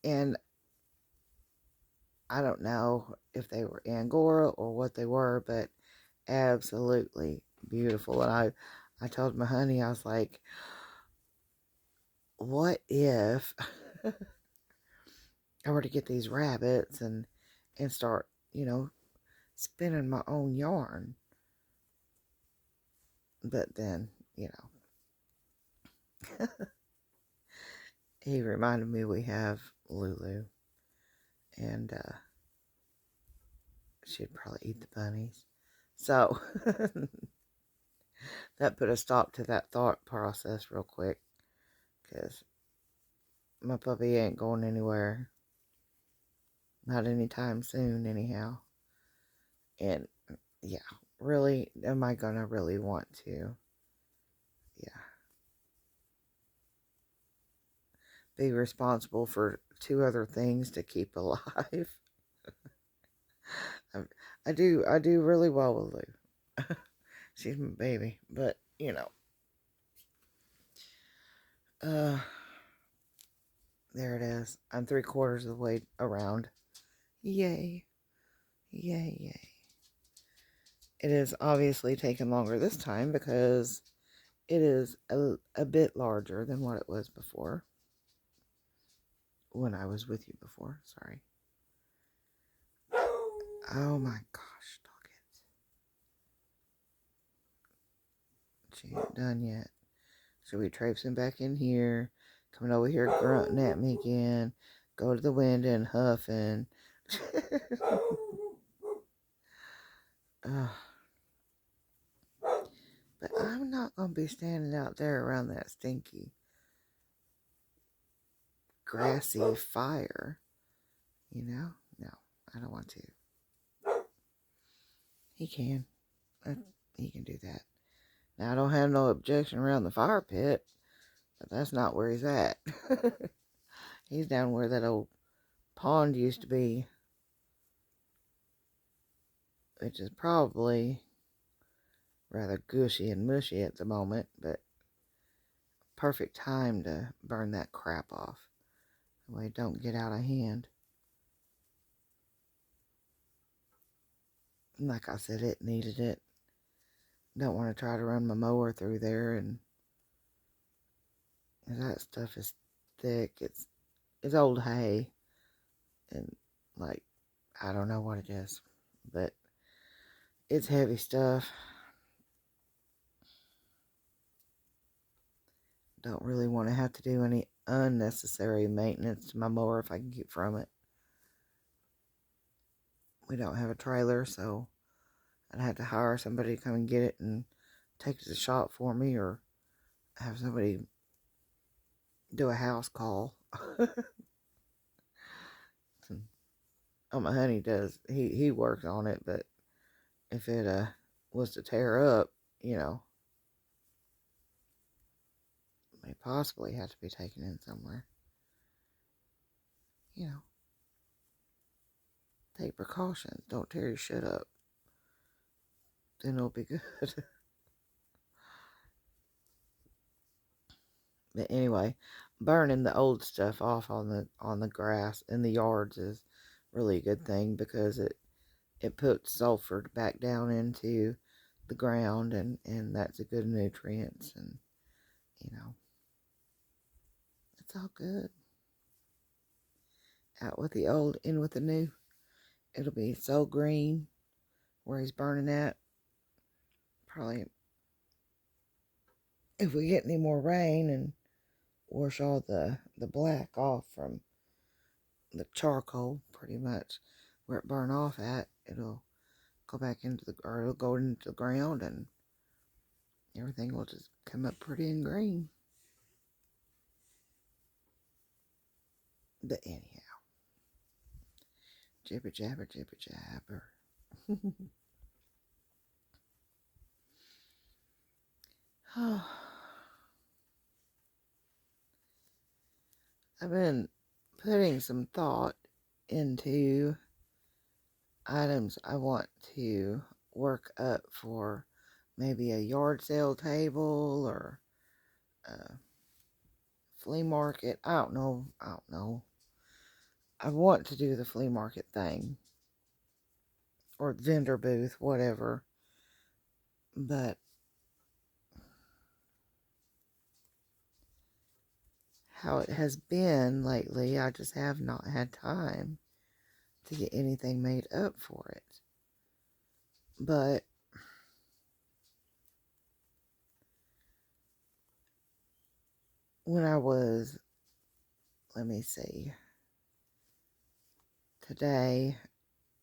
And I don't know if they were Angora or what they were, but absolutely beautiful. And I told my honey, I was like, what if I were to get these rabbits and start, spinning my own yarn? But then, he reminded me we have Lulu, and she'd probably eat the bunnies. So that put a stop to that thought process real quick, because my puppy ain't going anywhere. Not anytime soon, anyhow. And yeah, really, am I gonna really want to? Yeah. Be responsible for 2 other things to keep alive. I do really well with Lou. She's my baby, but there it is. I'm 3/4 of the way around. Yay. Yay, yay. It is obviously taken longer this time because it is a bit larger than what it was before. When I was with you before, sorry. Oh my gosh, dog it. She ain't done yet. So we traipsing back in here, coming over here grunting at me again, go to the window and huffing. But I'm not going to be standing out there around that stinky, grassy fire. No, I don't want to. He can. He can do that. Now, I don't have no objection around the fire pit, but that's not where he's at. He's down where that old pond used to be, which is probably rather gushy and mushy at the moment, but perfect time to burn that crap off. That way it don't get out of hand. And like I said, it needed it. Don't want to try to run my mower through there, and that stuff is thick. It's old hay, and like, I don't know what it is, but it's heavy stuff. Don't really want to have to do any unnecessary maintenance to my mower if I can get from it. We don't have a trailer, so I'd have to hire somebody to come and get it and take it to the shop for me, or have somebody do a house call. Oh, my honey does. He works on it, but if it was to tear up, you know, may possibly have to be taken in somewhere. You know, take precautions. Don't tear your shit up. Then it'll be good. But anyway, burning the old stuff off on the grass in the yards is really a good thing, because it puts sulfur back down into the ground, and that's a good nutrients, and you know, it's all good. Out with the old, in with the new. It'll be so green where he's burning at. Probably if we get any more rain and wash all the black off from the charcoal, pretty much where it burned off at, it'll go back into or it'll go into the ground, and everything will just come up pretty and green. But anyhow, jibber jabber, jibber jabber. I've been putting some thought into items I want to work up for maybe a yard sale table or a flea market. I don't know. I want to do the flea market thing, or vendor booth, whatever. But how it has been lately, I just have not had time to get anything made up for it. But when I was, let me see, today,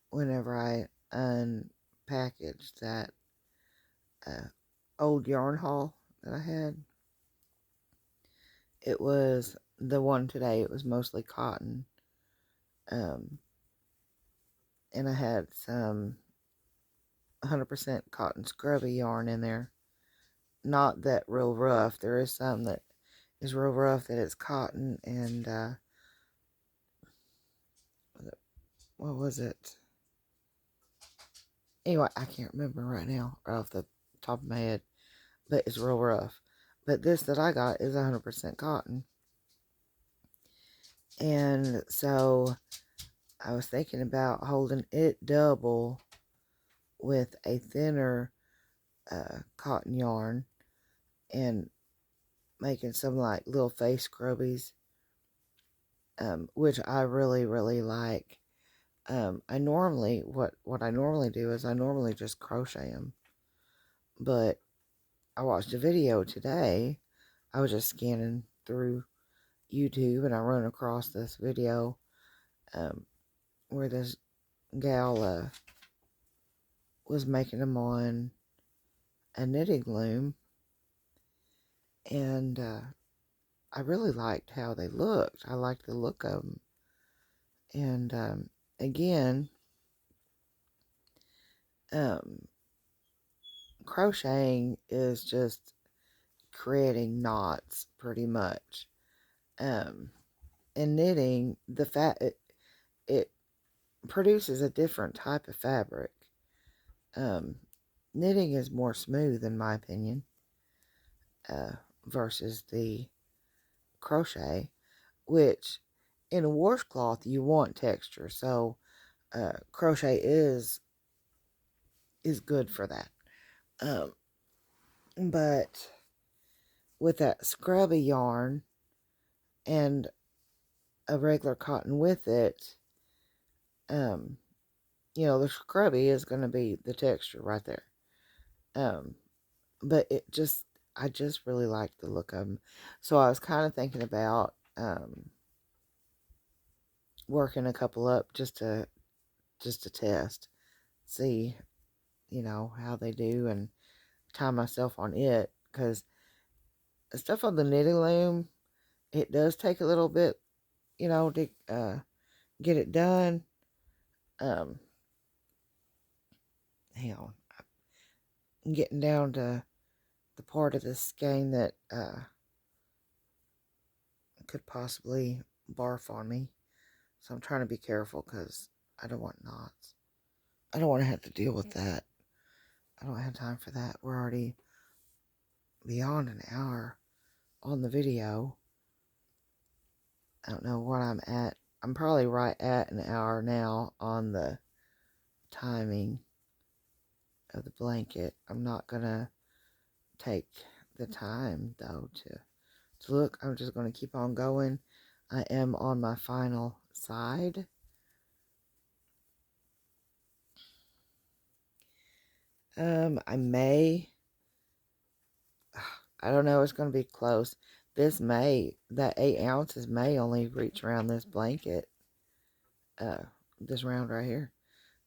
whenever I unpackaged that old yarn haul that I had, it was the one today, it was mostly cotton. And I had some 100% cotton scrubby yarn in there. Not that real rough. There is some that is real rough that it's cotton, and what was it? Anyway, I can't remember right now, right off the top of my head, but it's real rough. But this that I got is 100% cotton. And so I was thinking about holding it double with a thinner cotton yarn and making some like little face scrubbies, which I really, really like. I normally, what I normally do is I normally just crochet them. But I watched a video today. I was just scanning through YouTube, and I run across this video where this gal was making them on a knitting loom, and I really liked how they looked. I liked the look of them. And again, crocheting is just creating knots, pretty much. And knitting, it produces a different type of fabric. Knitting is more smooth, in my opinion, versus the crochet, which in a washcloth you want texture, so crochet is good for that. But with that scrubby yarn and a regular cotton with it, you know, the scrubby is going to be the texture right there. But it just, I just really like the look of them. So I was kind of thinking about working a couple up just to test, see, how they do, and time myself on it, because stuff on the knitting loom, it does take a little bit, to get it done. Um, Hang on, I'm getting down to the part of this skein that could possibly barf on me, so I'm trying to be careful because I don't want knots. I don't want to have to deal with that. I don't have time for that. We're already beyond an hour on the video. I don't know what I'm at. I'm probably right at an hour now on the timing of the blanket. I'm not gonna take the time though to look. I'm just gonna keep on going. I am on my final side. I may, I don't know, it's gonna be close. That 8 ounces may only reach around this blanket. This round right here.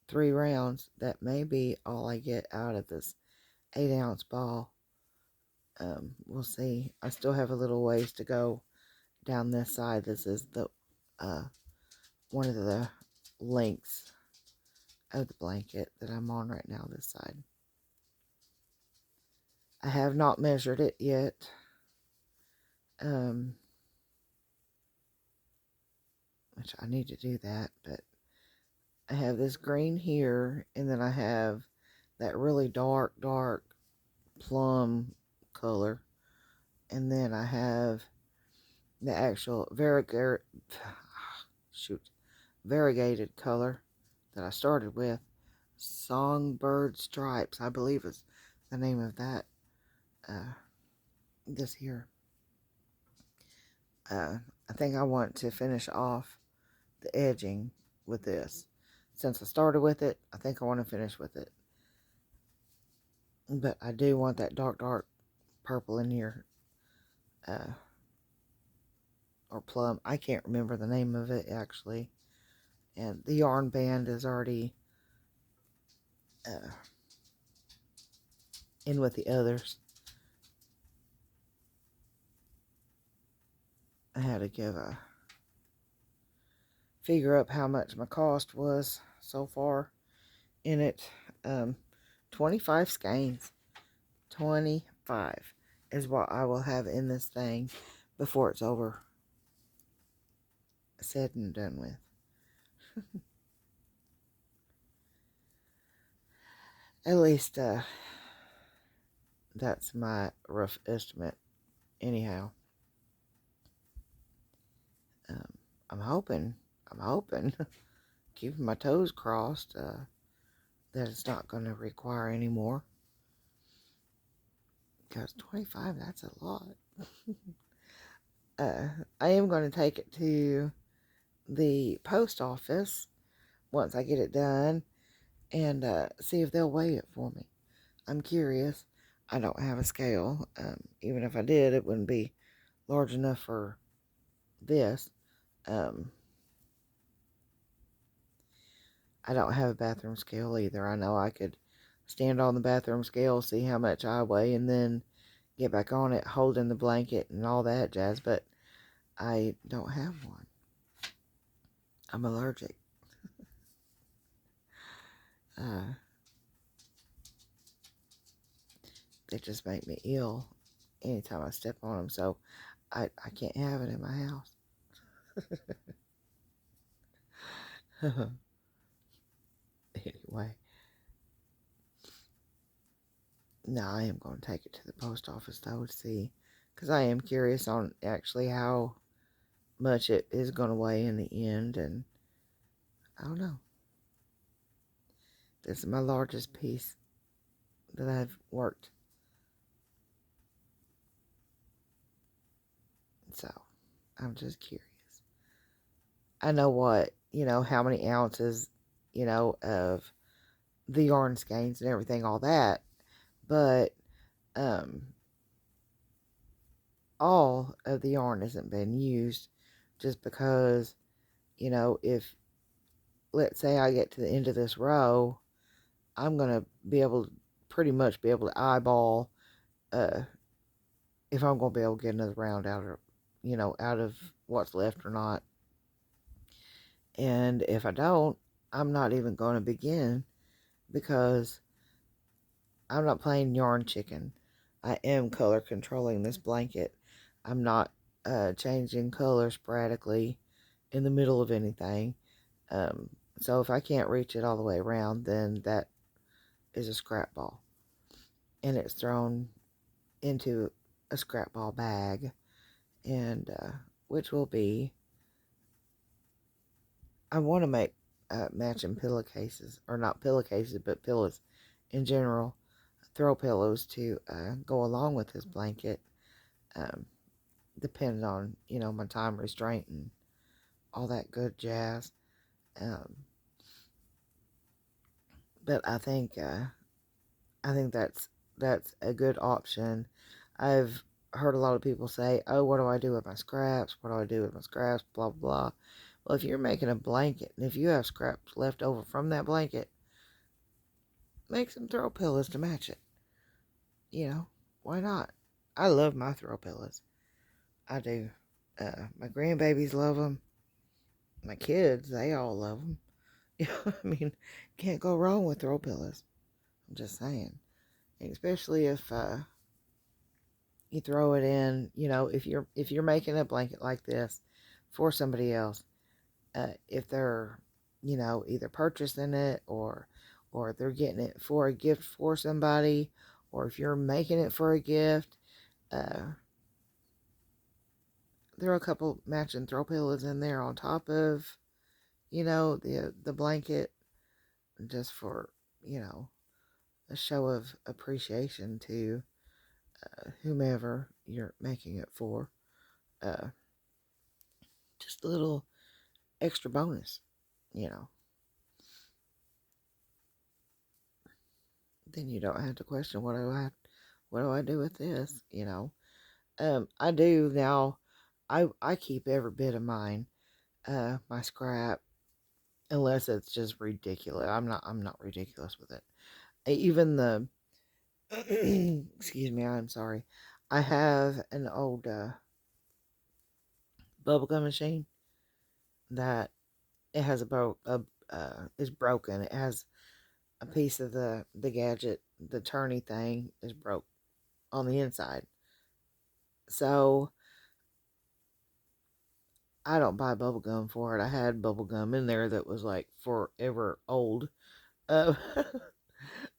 3 rounds. That may be all I get out of this 8-ounce ball. We'll see. I still have a little ways to go down this side. This is the one of the lengths of the blanket that I'm on right now, this side. I have not measured it yet. Which I need to do that, but I have this green here, and then I have that really dark plum color, and then I have the actual variegated color that I started with. Songbird Stripes, I believe is the name of that. This here. I think I want to finish off the edging with this. Since I started with it, I think I want to finish with it. But I do want that dark purple in here. Or plum. I can't remember the name of it, actually. And the yarn band is already in with the others. I had to figure up how much my cost was so far in it. 25 skeins. 25 is what I will have in this thing before it's over. Said and done with. At least that's my rough estimate anyhow. I'm hoping keeping my toes crossed that it's not going to require any more, because 25, that's a lot. I am going to take it to the post office once I get it done and see if they'll weigh it for me. I'm curious. I don't have a scale. Even if I did, it wouldn't be large enough for this. I don't have a bathroom scale either. I know I could stand on the bathroom scale, see how much I weigh, and then get back on it, holding the blanket and all that jazz, but I don't have one. I'm allergic. They just make me ill anytime I step on them, so I can't have it in my house. Anyway, no, I am going to take it to the post office though to see, because I am curious on actually how much it is going to weigh in the end, and I don't know. This is my largest piece that I've worked. So, I'm just curious. I know how many ounces, of the yarn skeins and everything, all that. But, all of the yarn hasn't been used, just because, if, let's say I get to the end of this row, I'm going to be able to pretty much be able to eyeball uh, if I'm going to be able to get another round out of what's left or not. And if I don't, I'm not even going to begin, because I'm not playing yarn chicken. I am color controlling this blanket. I'm not changing color sporadically in the middle of anything. Um, so if I can't reach it all the way around, then that is a scrap ball. And it's thrown into a scrap ball bag, and which will be, I want to make matching pillowcases, or not pillowcases, but pillows in general, throw pillows to go along with this blanket, um, depending on, my time restraint and all that good jazz. Um, but I think that's a good option. I've heard a lot of people say, "Oh, what do I do with my scraps? What do I do with my scraps?" Blah blah blah. Well, if you're making a blanket, and if you have scraps left over from that blanket, make some throw pillows to match it. Why not? I love my throw pillows. I do. My grandbabies love them. My kids, they all love them. I mean, can't go wrong with throw pillows. I'm just saying. Especially if you throw it in, if you're making a blanket like this for somebody else, if they're, either purchasing it, or they're getting it for a gift for somebody, or if you're making it for a gift, there are a couple matching throw pillows in there on top of, the blanket, just for, a show of appreciation to whomever you're making it for. Uh, just a little extra bonus, you know. Then you don't have to question, what do I do with this. I do now. I keep every bit of mine, my scrap, unless it's just ridiculous. I'm not ridiculous with it. Even the excuse me, I'm sorry. I have an old bubblegum machine that it has is broken. It has a piece of the gadget, the turny thing is broke on the inside. So I don't buy bubble gum for it. I had bubble gum in there that was like forever old. Uh,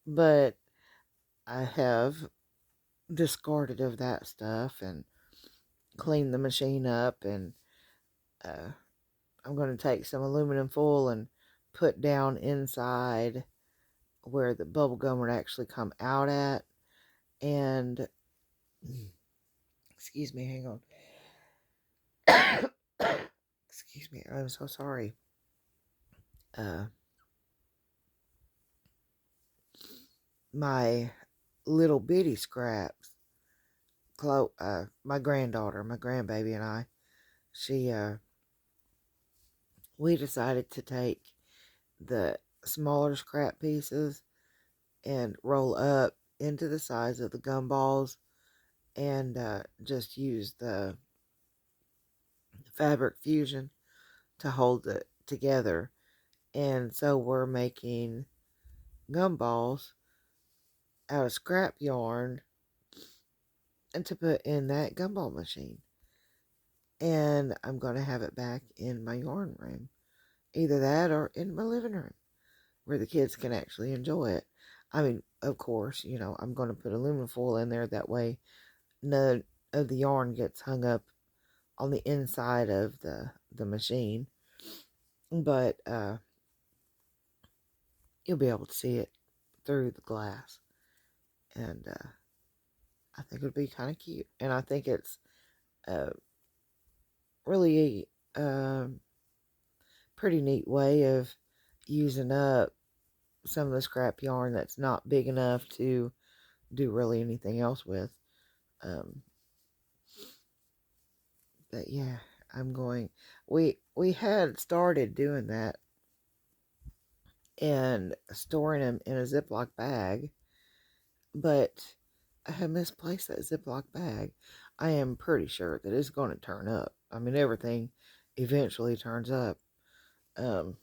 but I have discarded of that stuff and cleaned the machine up, and uh, I'm going to take some aluminum foil and put down inside where the bubble gum would actually come out at. And excuse me, hang on. Excuse me, I'm so sorry. Uh, my little bitty scraps, my granddaughter, my grandbaby, and I, she, we decided to take the smaller scrap pieces and roll up into the size of the gumballs, and just use the fabric fusion to hold it together. And so we're making gumballs out of scrap yarn and to put in that gumball machine. And I'm going to have it back in my yarn room. Either that or in my living room, where the kids can actually enjoy it. I mean, of course, I'm going to put aluminum foil in there. That way none of the yarn gets hung up on the inside of the machine. But you'll be able to see it through the glass. And I think it would be kind of cute. And I think it's really a pretty neat way of using up some of the scrap yarn that's not big enough to do really anything else with. Um, But yeah, I'm going. We had started doing that and storing them in a Ziploc bag, but I had misplaced that Ziploc bag. I am pretty sure that it's going to turn up. I mean, everything eventually turns up. Um,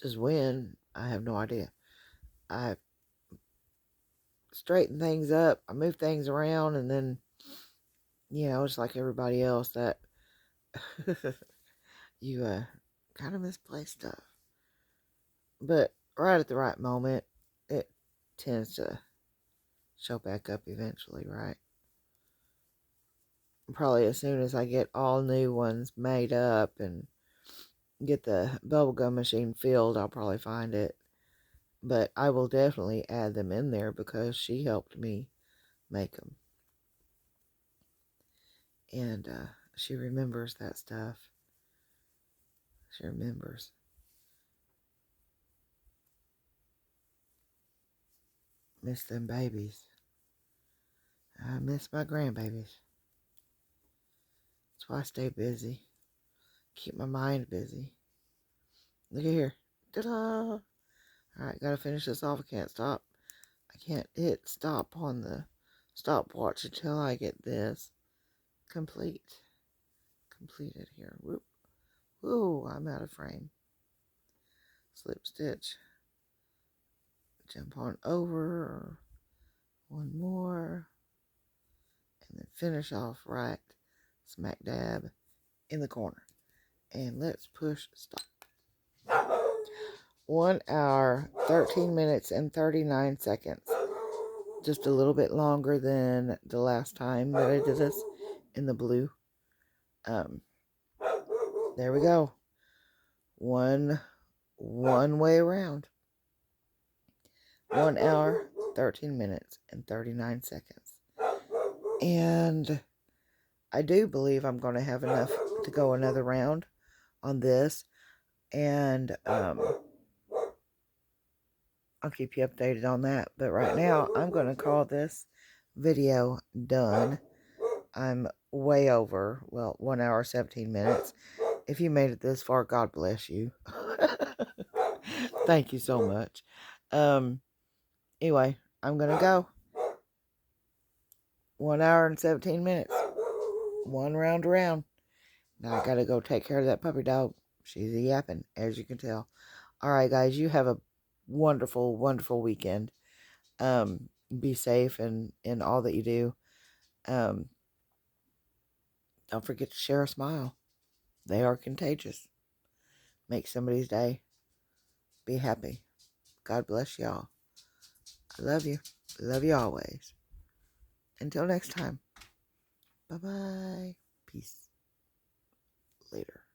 just when, I have no idea. I straighten things up, I move things around, and then, just like everybody else, that you kind of misplace stuff. But right at the right moment, it tends to show back up eventually, right? Probably as soon as I get all new ones made up and get the bubblegum machine filled, I'll probably find it. But I will definitely add them in there because she helped me make them. And she remembers that stuff. She remembers. Miss them babies. I miss my grandbabies. That's why I stay busy. Keep my mind busy. Look at here. Ta-da! Alright, gotta finish this off. I can't stop. I can't hit stop on the stopwatch until I get this complete. Completed here. Whoop. Whoa, I'm out of frame. Slip stitch. Jump on over. One more. And then finish off right smack dab in the corner. And let's push stop. 1 hour, 13 minutes, and 39 seconds. Just a little bit longer than the last time that I did this in the blue. There we go. One way around. 1 hour, 13 minutes, and 39 seconds. And I do believe I'm going to have enough to go another round on this. And I'll keep you updated on that. But right now, I'm going to call this video done. I'm way over, 1 hour, 17 minutes. If you made it this far, God bless you. Thank you so much. Anyway, I'm going to go. 1 hour and 17 minutes. One round around. Now I got to go take care of that puppy dog. She's a yapping, as you can tell. All right, guys, you have a wonderful, wonderful weekend. Be safe in all that you do. Don't forget to share a smile. They are contagious. Make somebody's day. Be happy. God bless y'all. I love you. Love you always. Until next time. Bye-bye. Peace. Later.